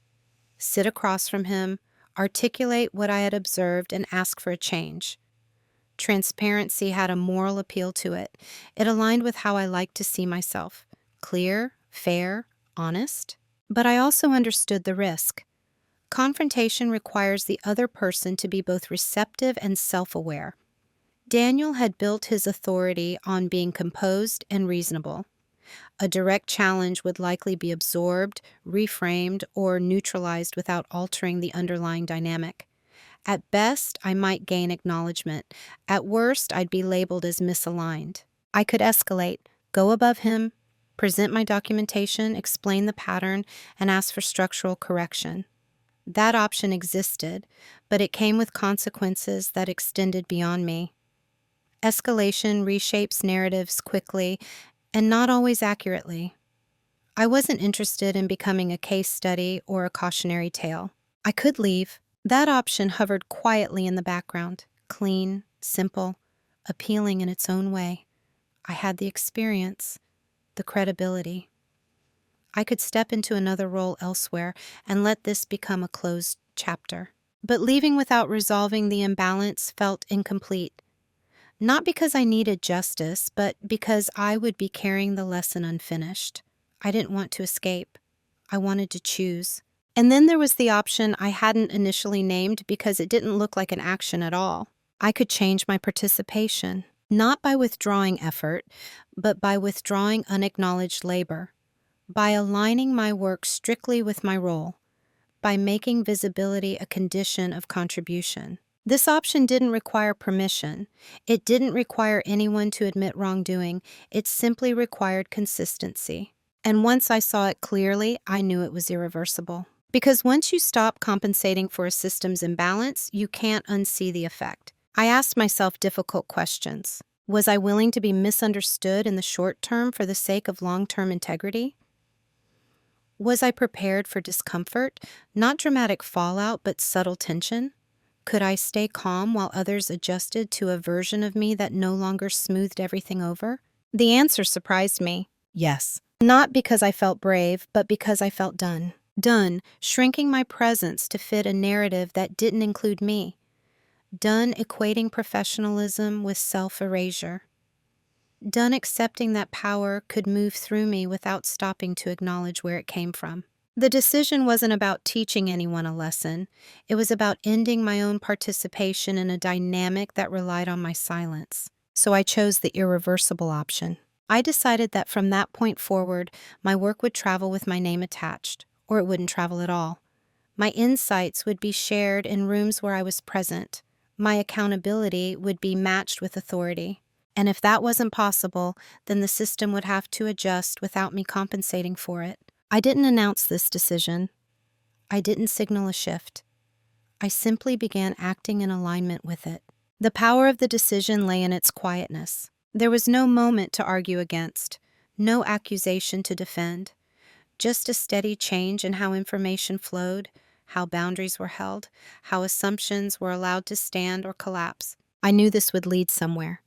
A: sit across from him, articulate what I had observed, and ask for a change. Transparency had a moral appeal to it. It aligned with how I liked to see myself. Clear, fair, honest. But I also understood the risk. Confrontation requires the other person to be both receptive and self-aware. Daniel had built his authority on being composed and reasonable. A direct challenge would likely be absorbed, reframed, or neutralized without altering the underlying dynamic. At best, I might gain acknowledgement. At worst, I'd be labeled as misaligned. I could escalate, go above him, present my documentation, explain the pattern, and ask for structural correction. That option existed, but it came with consequences that extended beyond me. Escalation reshapes narratives quickly, and not always accurately. I wasn't interested in becoming a case study or a cautionary tale. I could leave. That option hovered quietly in the background, clean, simple, appealing in its own way. I had the experience, the credibility. I could step into another role elsewhere and let this become a closed chapter. But leaving without resolving the imbalance felt incomplete. Not because I needed justice, but because I would be carrying the lesson unfinished. I didn't want to escape. I wanted to choose. And then there was the option I hadn't initially named because it didn't look like an action at all. I could change my participation, not by withdrawing effort, but by withdrawing unacknowledged labor, by aligning my work strictly with my role, by making visibility a condition of contribution. This option didn't require permission. It didn't require anyone to admit wrongdoing. It simply required consistency. And once I saw it clearly, I knew it was irreversible. Because once you stop compensating for a system's imbalance, you can't unsee the effect. I asked myself difficult questions. Was I willing to be misunderstood in the short term for the sake of long-term integrity? Was I prepared for discomfort, not dramatic fallout, but subtle tension? Could I stay calm while others adjusted to a version of me that no longer smoothed everything over? The answer surprised me. Yes. Not because I felt brave, but because I felt done. Done, shrinking my presence to fit a narrative that didn't include me. Done equating professionalism with self-erasure. Done accepting that power could move through me without stopping to acknowledge where it came from. The decision wasn't about teaching anyone a lesson. It was about ending my own participation in a dynamic that relied on my silence. So I chose the irreversible option. I decided that from that point forward, my work would travel with my name attached, or it wouldn't travel at all. My insights would be shared in rooms where I was present. My accountability would be matched with authority. And if that wasn't possible, then the system would have to adjust without me compensating for it. I didn't announce this decision. I didn't signal a shift. I simply began acting in alignment with it. The power of the decision lay in its quietness. There was no moment to argue against, no accusation to defend, just a steady change in how information flowed, how boundaries were held, how assumptions were allowed to stand or collapse. I knew this would lead somewhere,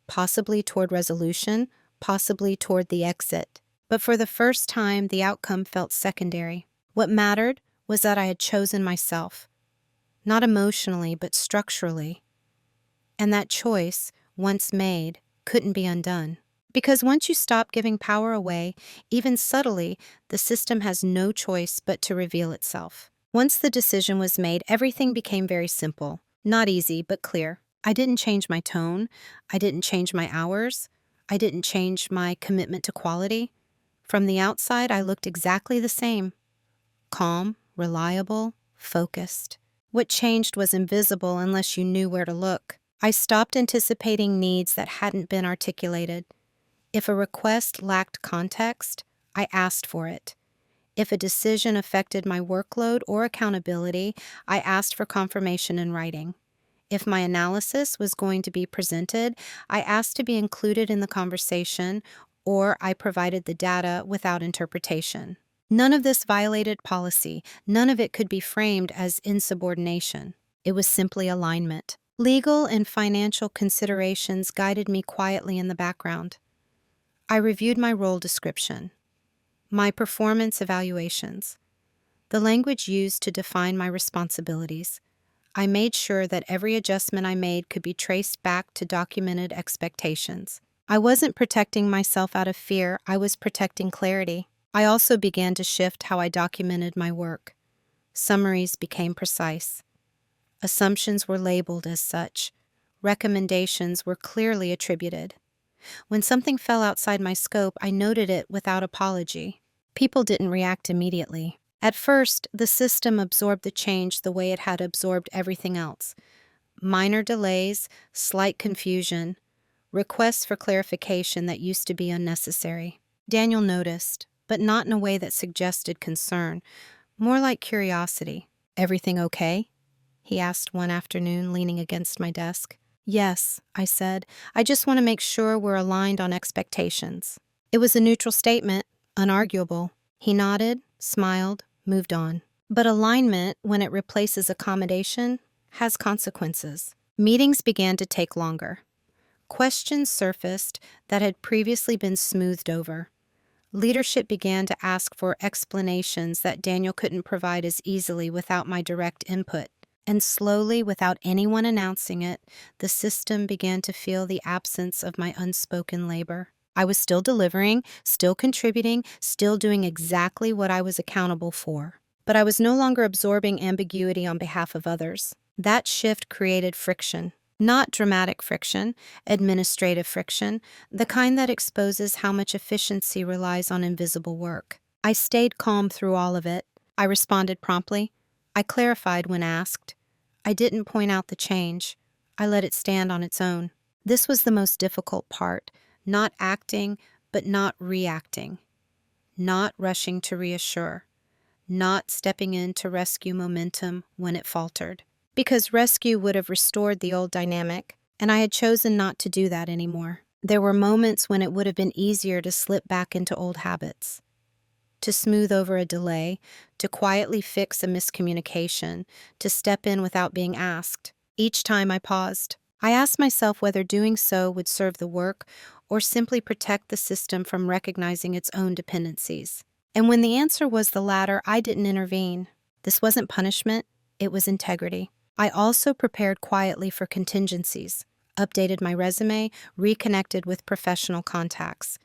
A: possibly toward resolution, possibly toward the exit. But for the first time, the outcome felt secondary. What mattered was that I had chosen myself, not emotionally, but structurally. And that choice, once made, couldn't be undone. Because once you stop giving power away, even subtly, the system has no choice but to reveal itself. Once the decision was made, everything became very simple. Not easy, but clear. I didn't change my tone. I didn't change my hours. I didn't change my commitment to quality. From the outside, I looked exactly the same. Calm, reliable, focused. What changed was invisible unless you knew where to look. I stopped anticipating needs that hadn't been articulated. If a request lacked context, I asked for it. If a decision affected my workload or accountability, I asked for confirmation in writing. If my analysis was going to be presented, I asked to be included in the conversation, or I provided the data without interpretation. None of this violated policy. None of it could be framed as insubordination. It was simply alignment. Legal and financial considerations guided me quietly in the background. I reviewed my role description, my performance evaluations, the language used to define my responsibilities. I made sure that every adjustment I made could be traced back to documented expectations. I wasn't protecting myself out of fear, I was protecting clarity. I also began to shift how I documented my work. Summaries became precise. Assumptions were labeled as such. Recommendations were clearly attributed. When something fell outside my scope, I noted it without apology. People didn't react immediately. At first, the system absorbed the change the way it had absorbed everything else. Minor delays, slight confusion, requests for clarification that used to be unnecessary. Daniel noticed, but not in a way that suggested concern, more like curiosity. "Everything okay?" he asked one afternoon, leaning against my desk. "Yes," I said. "I just want to make sure we're aligned on expectations." It was a neutral statement, unarguable. He nodded, smiled, moved on. But alignment, when it replaces accommodation, has consequences. Meetings began to take longer. Questions surfaced that had previously been smoothed over. Leadership began to ask for explanations that Daniel couldn't provide as easily without my direct input. And slowly, without anyone announcing it, the system began to feel the absence of my unspoken labor. I was still delivering, still contributing, still doing exactly what I was accountable for. But I was no longer absorbing ambiguity on behalf of others. That shift created friction. Not dramatic friction, administrative friction, the kind that exposes how much efficiency relies on invisible work. I stayed calm through all of it. I responded promptly. I clarified when asked. I didn't point out the change. I let it stand on its own. This was the most difficult part, not acting, but not reacting, not rushing to reassure, not stepping in to rescue momentum when it faltered. Because rescue would have restored the old dynamic, and I had chosen not to do that anymore. There were moments when it would have been easier to slip back into old habits, to smooth over a delay, to quietly fix a miscommunication, to step in without being asked. Each time I paused, I asked myself whether doing so would serve the work or simply protect the system from recognizing its own dependencies. And when the answer was the latter, I didn't intervene. This wasn't punishment, it was integrity. I also prepared quietly for contingencies, updated my resume, reconnected with professional contacts.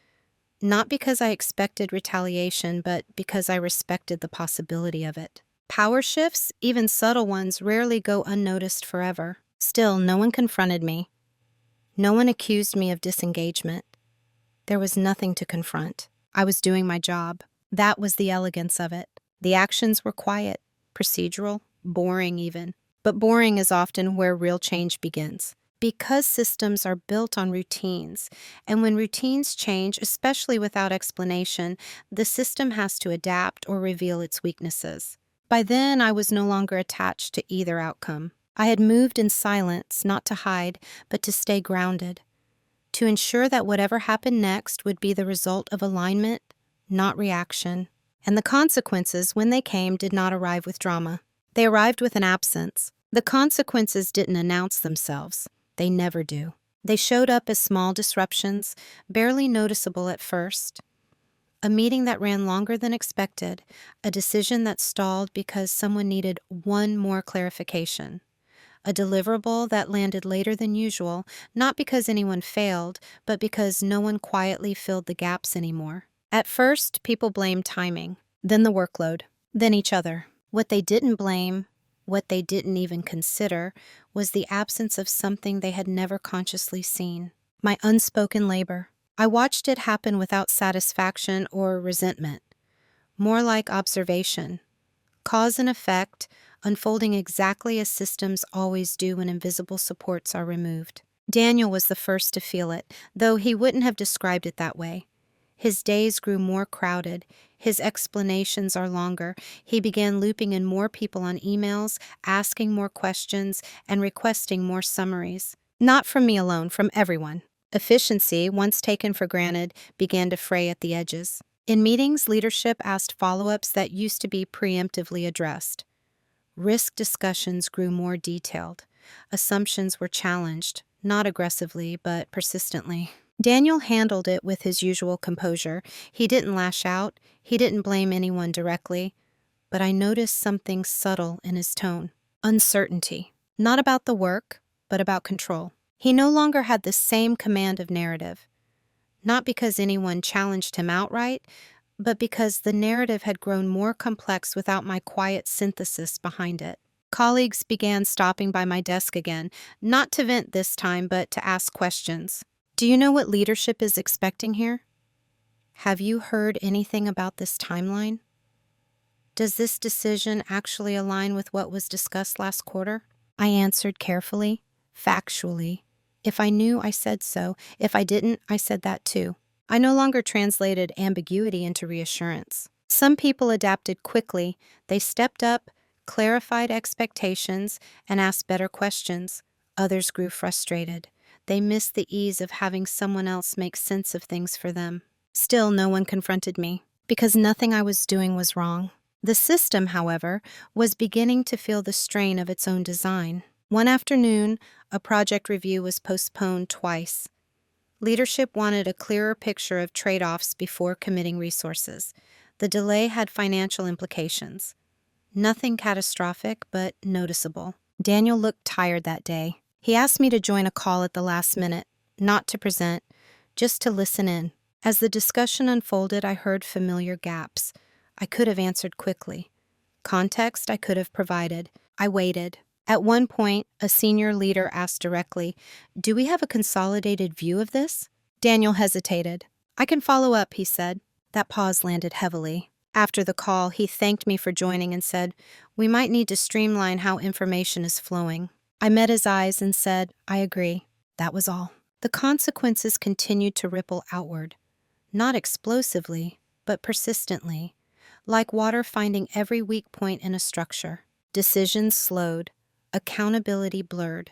A: Not because I expected retaliation, but because I respected the possibility of it. Power shifts, even subtle ones, rarely go unnoticed forever. Still, no one confronted me. No one accused me of disengagement. There was nothing to confront. I was doing my job. That was the elegance of it. The actions were quiet, procedural, boring even. But boring is often where real change begins. Because systems are built on routines, and when routines change, especially without explanation, the system has to adapt or reveal its weaknesses. By then, I was no longer attached to either outcome. I had moved in silence, not to hide, but to stay grounded, to ensure that whatever happened next would be the result of alignment, not reaction. And the consequences, when they came, did not arrive with drama. They arrived with an absence. The consequences didn't announce themselves. They never do. They showed up as small disruptions, barely noticeable at first. A meeting that ran longer than expected, a decision that stalled because someone needed one more clarification, a deliverable that landed later than usual, not because anyone failed, but because no one quietly filled the gaps anymore. At first, people blamed timing, then the workload, then each other. What they didn't blame, what they didn't even consider, was the absence of something they had never consciously seen. My unspoken labor. I watched it happen without satisfaction or resentment, more like observation. Cause and effect, unfolding exactly as systems always do when invisible supports are removed. Daniel was the first to feel it, though he wouldn't have described it that way. His days grew more crowded. His explanations are longer. He began looping in more people on emails, asking more questions, and requesting more summaries. Not from me alone, from everyone. Efficiency, once taken for granted, began to fray at the edges. In meetings, leadership asked follow-ups that used to be preemptively addressed. Risk discussions grew more detailed. Assumptions were challenged, not aggressively, but persistently. Daniel handled it with his usual composure. He didn't lash out. He didn't blame anyone directly. But I noticed something subtle in his tone. Uncertainty. Not about the work, but about control. He no longer had the same command of narrative. Not because anyone challenged him outright, but because the narrative had grown more complex without my quiet synthesis behind it. Colleagues began stopping by my desk again, not to vent this time, but to ask questions. Do you know what leadership is expecting here? Have you heard anything about this timeline? Does this decision actually align with what was discussed last quarter? I answered carefully, factually. If I knew, I said so. If I didn't, I said that too. I no longer translated ambiguity into reassurance. Some people adapted quickly. They stepped up, clarified expectations, and asked better questions. Others grew frustrated. They missed the ease of having someone else make sense of things for them. Still, no one confronted me, because nothing I was doing was wrong. The system, however, was beginning to feel the strain of its own design. One afternoon, a project review was postponed twice. Leadership wanted a clearer picture of trade-offs before committing resources. The delay had financial implications. Nothing catastrophic, but noticeable. Daniel looked tired that day. He asked me to join a call at the last minute, not to present, just to listen in. As the discussion unfolded, I heard familiar gaps. I could have answered quickly. Context I could have provided. I waited. At one point, a senior leader asked directly, "Do we have a consolidated view of this?" Daniel hesitated. "I can follow up," he said. That pause landed heavily. After the call, he thanked me for joining and said, "We might need to streamline how information is flowing." I met his eyes and said, "I agree." That was all. The consequences continued to ripple outward, not explosively, but persistently, like water finding every weak point in a structure. Decisions slowed, accountability blurred.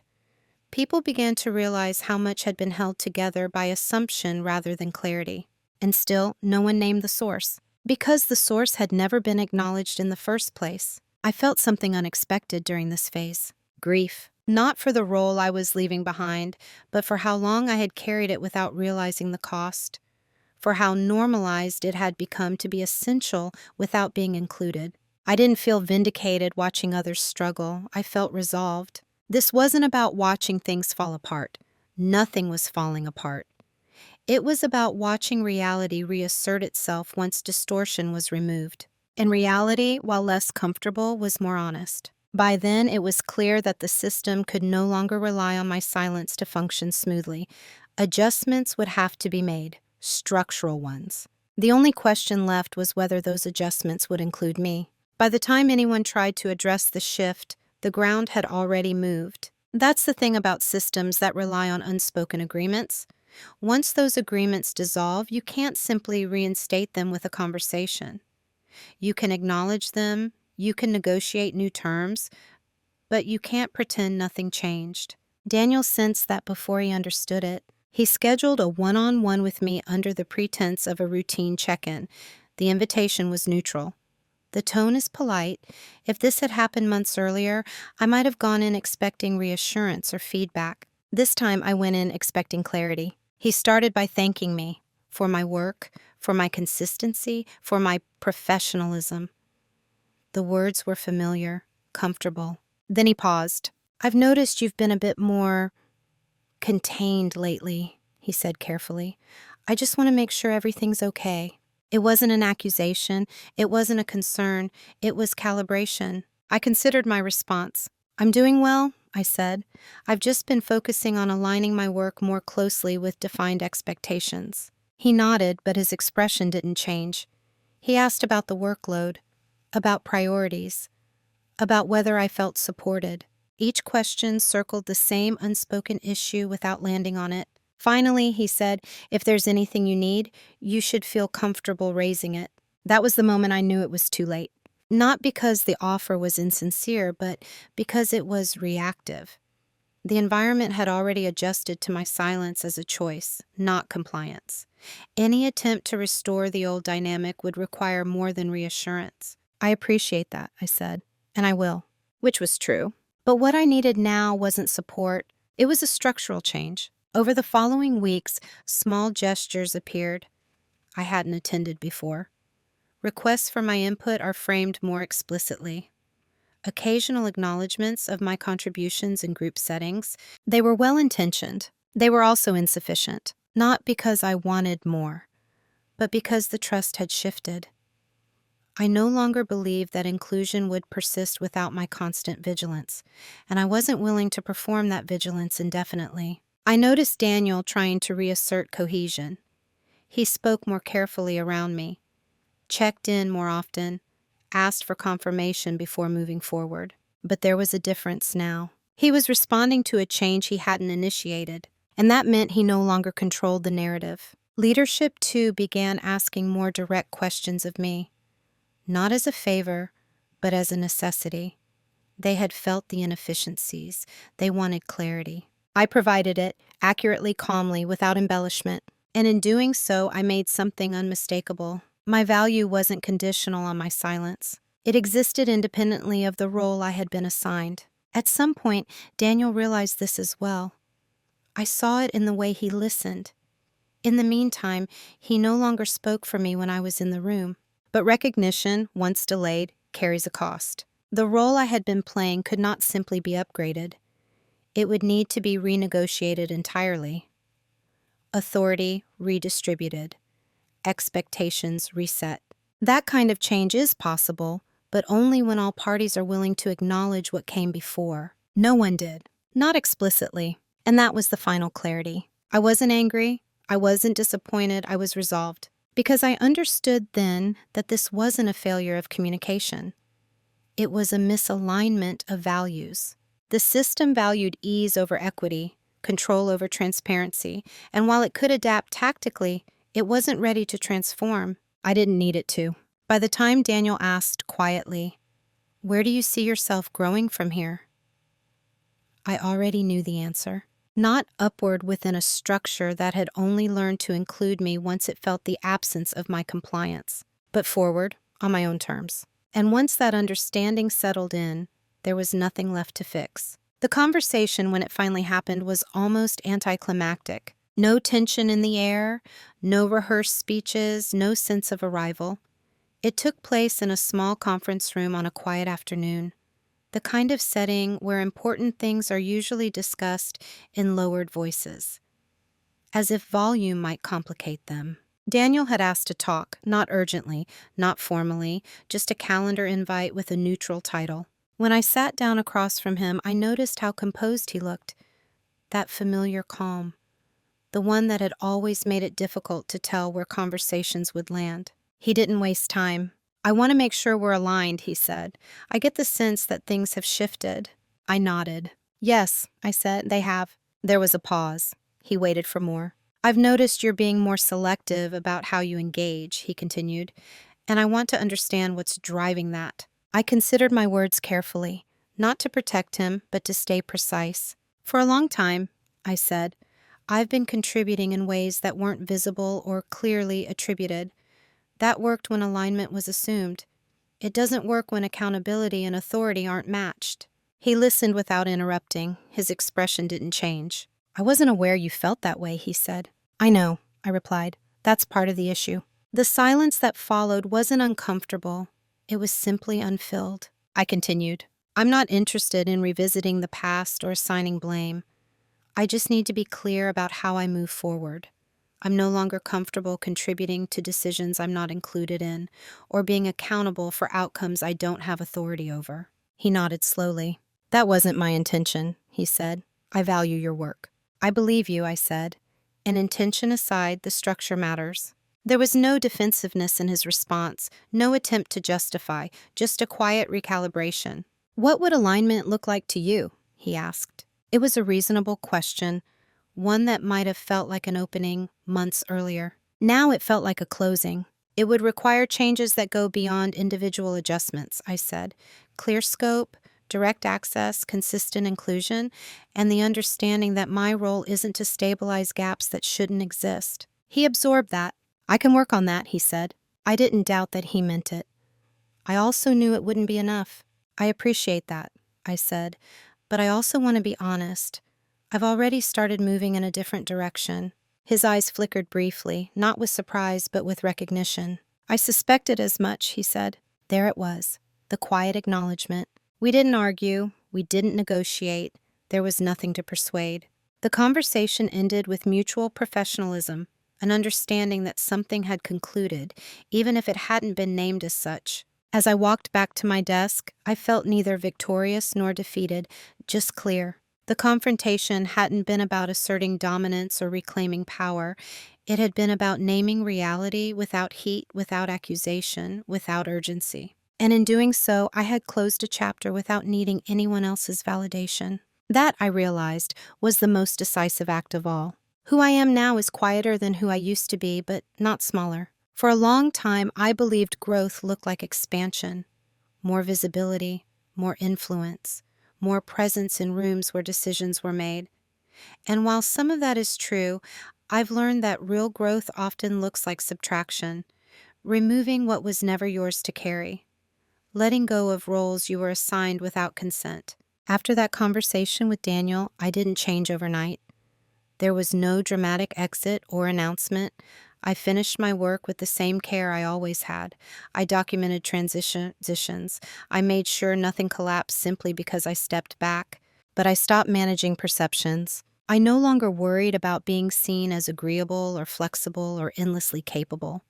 A: People began to realize how much had been held together by assumption rather than clarity. And still, no one named the source. Because the source had never been acknowledged in the first place, I felt something unexpected during this phase. Grief. Not for the role I was leaving behind, but for how long I had carried it without realizing the cost. For how normalized it had become to be essential without being included. I didn't feel vindicated watching others struggle. I felt resolved. This wasn't about watching things fall apart. Nothing was falling apart. It was about watching reality reassert itself once distortion was removed. And reality, while less comfortable, was more honest. By then, it was clear that the system could no longer rely on my silence to function smoothly. Adjustments would have to be made, structural ones. The only question left was whether those adjustments would include me. By the time anyone tried to address the shift, the ground had already moved. That's the thing about systems that rely on unspoken agreements. Once those agreements dissolve, you can't simply reinstate them with a conversation. You can acknowledge them, you can negotiate new terms, but you can't pretend nothing changed. Daniel sensed that before he understood it. He scheduled a one-on-one with me under the pretense of a routine check-in. The invitation was neutral. The tone is polite. If this had happened months earlier, I might have gone in expecting reassurance or feedback. This time I went in expecting clarity. He started by thanking me for my work, for my consistency, for my professionalism. The words were familiar, comfortable. Then he paused. "I've noticed you've been a bit more contained lately," he said carefully. "I just want to make sure everything's okay." It wasn't an accusation. It wasn't a concern. It was calibration. I considered my response. "I'm doing well," I said. "I've just been focusing on aligning my work more closely with defined expectations." He nodded, but his expression didn't change. He asked about the workload, about priorities, about whether I felt supported. Each question circled the same unspoken issue without landing on it. Finally, he said, "If there's anything you need, you should feel comfortable raising it." That was the moment I knew it was too late. Not because the offer was insincere, but because it was reactive. The environment had already adjusted to my silence as a choice, not compliance. Any attempt to restore the old dynamic would require more than reassurance. "I appreciate that," I said, "and I will," which was true. But what I needed now wasn't support. It was a structural change. Over the following weeks, small gestures appeared I hadn't attended before. Requests for my input are framed more explicitly. Occasional acknowledgments of my contributions in group settings. They were well-intentioned. They were also insufficient, not because I wanted more, but because the trust had shifted. I no longer believed that inclusion would persist without my constant vigilance, and I wasn't willing to perform that vigilance indefinitely. I noticed Daniel trying to reassert cohesion. He spoke more carefully around me, checked in more often, asked for confirmation before moving forward. But there was a difference now. He was responding to a change he hadn't initiated, and that meant he no longer controlled the narrative. Leadership, too, began asking more direct questions of me. Not as a favor, but as a necessity. They had felt the inefficiencies. They wanted clarity. I provided it, accurately, calmly, without embellishment. And in doing so, I made something unmistakable. My value wasn't conditional on my silence. It existed independently of the role I had been assigned. At some point, Daniel realized this as well. I saw it in the way he listened. In the meantime, he no longer spoke for me when I was in the room. But recognition, once delayed, carries a cost. The role I had been playing could not simply be upgraded. It would need to be renegotiated entirely. Authority redistributed. Expectations reset. That kind of change is possible, but only when all parties are willing to acknowledge what came before. No one did. Not explicitly. And that was the final clarity. I wasn't angry. I wasn't disappointed. I was resolved. Because I understood then that this wasn't a failure of communication. It was a misalignment of values. The system valued ease over equity, control over transparency, and while it could adapt tactically, it wasn't ready to transform. I didn't need it to. By the time Daniel asked quietly, "Where do you see yourself growing from here?" I already knew the answer. Not upward within a structure that had only learned to include me once it felt the absence of my compliance, but forward on my own terms. And once that understanding settled in, there was nothing left to fix. The conversation, when it finally happened, was almost anticlimactic. No tension in the air, no rehearsed speeches, no sense of arrival. It took place in a small conference room on a quiet afternoon, the kind of setting where important things are usually discussed in lowered voices, as if volume might complicate them. Daniel had asked to talk, not urgently, not formally, just a calendar invite with a neutral title. When I sat down across from him, I noticed how composed he looked, that familiar calm, the one that had always made it difficult to tell where conversations would land. He didn't waste time. "I want to make sure we're aligned," he said. "I get the sense that things have shifted." I nodded. "Yes," I said, "they have." There was a pause. He waited for more. "I've noticed you're being more selective about how you engage," he continued, "and I want to understand what's driving that." I considered my words carefully, not to protect him, but to stay precise. "For a long time," I said, "I've been contributing in ways that weren't visible or clearly attributed. That worked when alignment was assumed. It doesn't work when accountability and authority aren't matched." He listened without interrupting. His expression didn't change. "I wasn't aware you felt that way," he said. "I know," I replied. "That's part of the issue." The silence that followed wasn't uncomfortable. It was simply unfilled. I continued, "I'm not interested in revisiting the past or assigning blame. I just need to be clear about how I move forward. I'm no longer comfortable contributing to decisions I'm not included in, or being accountable for outcomes I don't have authority over." He nodded slowly. "That wasn't my intention," he said. "I value your work." "I believe you," I said. "And intention aside, the structure matters." There was no defensiveness in his response, no attempt to justify, just a quiet recalibration. "What would alignment look like to you?" he asked. It was a reasonable question, one that might have felt like an opening months earlier. Now it felt like a closing. "It would require changes that go beyond individual adjustments," I said. "Clear scope, direct access, consistent inclusion, and the understanding that my role isn't to stabilize gaps that shouldn't exist." He absorbed that. "I can work on that," he said. I didn't doubt that he meant it. I also knew it wouldn't be enough. "I appreciate that," I said, "but I also want to be honest. I've already started moving in a different direction." His eyes flickered briefly, not with surprise, but with recognition. "I suspected as much," he said. There it was, the quiet acknowledgement. We didn't argue, we didn't negotiate, there was nothing to persuade. The conversation ended with mutual professionalism, an understanding that something had concluded, even if it hadn't been named as such. As I walked back to my desk, I felt neither victorious nor defeated, just clear. The confrontation hadn't been about asserting dominance or reclaiming power. It had been about naming reality without heat, without accusation, without urgency. And in doing so, I had closed a chapter without needing anyone else's validation. That, I realized, was the most decisive act of all. Who I am now is quieter than who I used to be, but not smaller. For a long time, I believed growth looked like expansion, more visibility, more influence, more presence in rooms where decisions were made. And while some of that is true, I've learned that real growth often looks like subtraction, removing what was never yours to carry, letting go of roles you were assigned without consent. After that conversation with Daniel, I didn't change overnight. There was no dramatic exit or announcement. I finished my work with the same care I always had. I documented transitions. I made sure nothing collapsed simply because I stepped back. But I stopped managing perceptions. I no longer worried about being seen as agreeable or flexible or endlessly capable.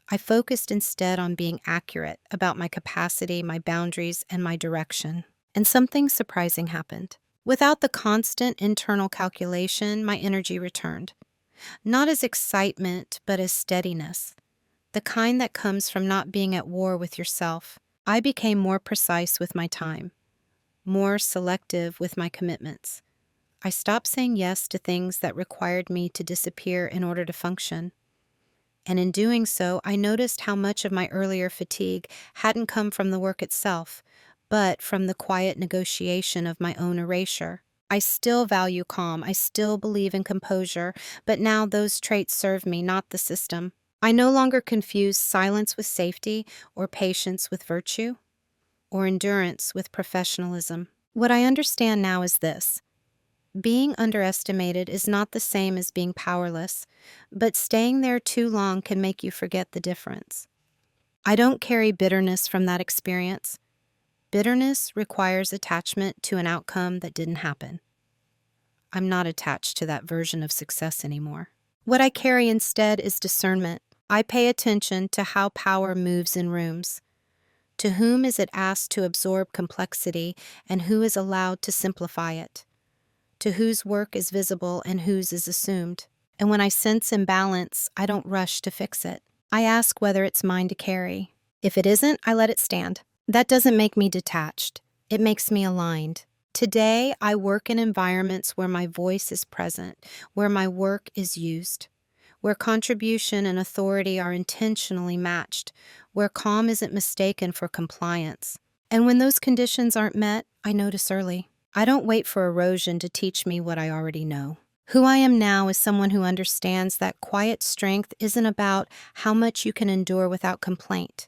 A: I focused instead on being accurate about my capacity, my boundaries, and my direction. And something surprising happened. Without the constant internal calculation, my energy returned. Not as excitement, but as steadiness. the kind that comes from not being at war with yourself. I became more precise with my time, more selective with my commitments. I stopped saying yes to things that required me to disappear in order to function. And in doing so, I noticed how much of my earlier fatigue hadn't come from the work itself, but from the quiet negotiation of my own erasure. I still value calm, I still believe in composure, but now those traits serve me, not the system. I no longer confuse silence with safety, or patience with virtue, or endurance with professionalism. What I understand now is this: being underestimated is not the same as being powerless, but staying there too long can make you forget the difference. I don't carry bitterness from that experience. Bitterness requires attachment to an outcome that didn't happen. I'm not attached to that version of success anymore. What I carry instead is discernment. I pay attention to how power moves in rooms. To whom is it asked to absorb complexity, and who is allowed to simplify it? To whose work is visible and whose is assumed. And when I sense imbalance, I don't rush to fix it. I ask whether it's mine to carry. If it isn't, I let it stand. That doesn't make me detached. It makes me aligned. Today, I work in environments where my voice is present, where my work is used, where contribution and authority are intentionally matched, where calm isn't mistaken for compliance. And when those conditions aren't met, I notice early. I don't wait for erosion to teach me what I already know. Who I am now is someone who understands that quiet strength isn't about how much you can endure without complaint.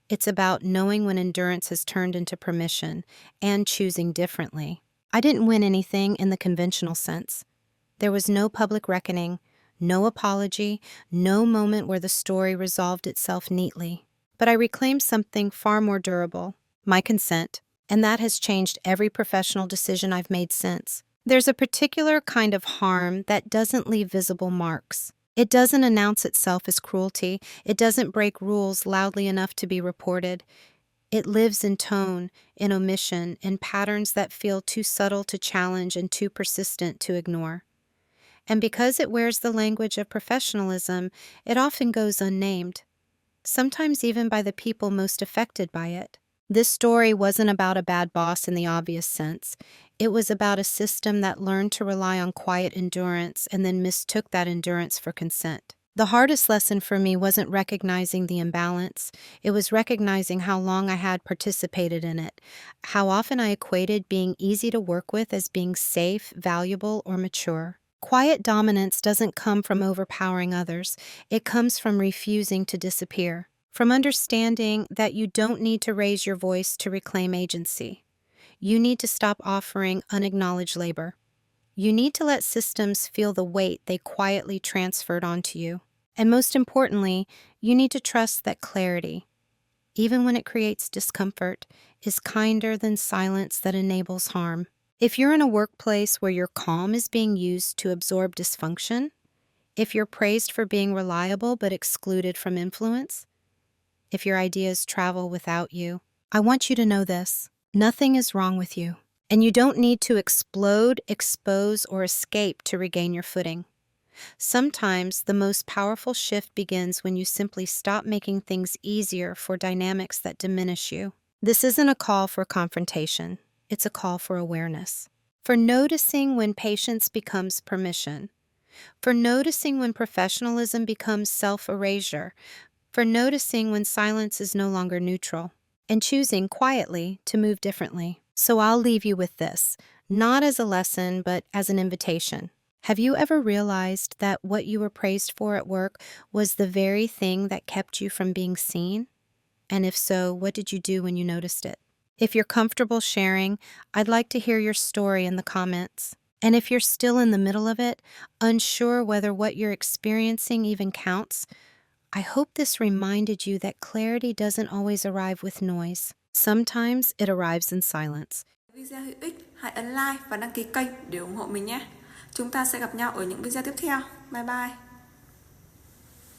A: It's about knowing when endurance has turned into permission and choosing differently. I didn't win anything in the conventional sense. There was no public reckoning, no apology, no moment where the story resolved itself neatly. But I reclaimed something far more durable: my consent. And that has changed every professional decision I've made since. There's a particular kind of harm that doesn't leave visible marks. It doesn't announce itself as cruelty. It doesn't break rules loudly enough to be reported. It lives in tone, in omission, in patterns that feel too subtle to challenge and too persistent to ignore. And because it wears the language of professionalism, it often goes unnamed, sometimes even by the people most affected by it. This story wasn't about a bad boss in the obvious sense. It was about a system that learned to rely on quiet endurance and then mistook that endurance for consent. The hardest lesson for me wasn't recognizing the imbalance. It was recognizing how long I had participated in it, how often I equated being easy to work with as being safe, valuable, or mature. Quiet dominance doesn't come from overpowering others. It comes from refusing to disappear, from understanding that you don't need to raise your voice to reclaim agency. You need to stop offering unacknowledged labor. You need to let systems feel the weight they quietly transferred onto you. And most importantly, you need to trust that clarity, even when it creates discomfort, is kinder than silence that enables harm. If you're in a workplace where your calm is being used to absorb dysfunction, if you're praised for being reliable but excluded from influence, if your ideas travel without you, I want you to know this: nothing is wrong with you. And you don't need to explode, expose, or escape to regain your footing. Sometimes the most powerful shift begins when you simply stop making things easier for dynamics that diminish you. This isn't a call for confrontation. It's a call for awareness, for noticing when patience becomes permission, for noticing when professionalism becomes self-erasure, for noticing when silence is no longer neutral, and choosing quietly to move differently. So I'll leave you with this, not as a lesson, but as an invitation. Have you ever realized that what you were praised for at work was the very thing that kept you from being seen? And if so, what did you do when you noticed it? If you're comfortable sharing, I'd like to hear your story in the comments. And if you're still in the middle of it, unsure whether what you're experiencing even counts, I hope this reminded you that clarity doesn't always arrive with noise. Sometimes it arrives in silence.
B: Video hữu ích, hãy ấn like và đăng ký kênh để ủng hộ mình nhé. Chúng ta sẽ gặp nhau ở những video tiếp theo. Bye bye.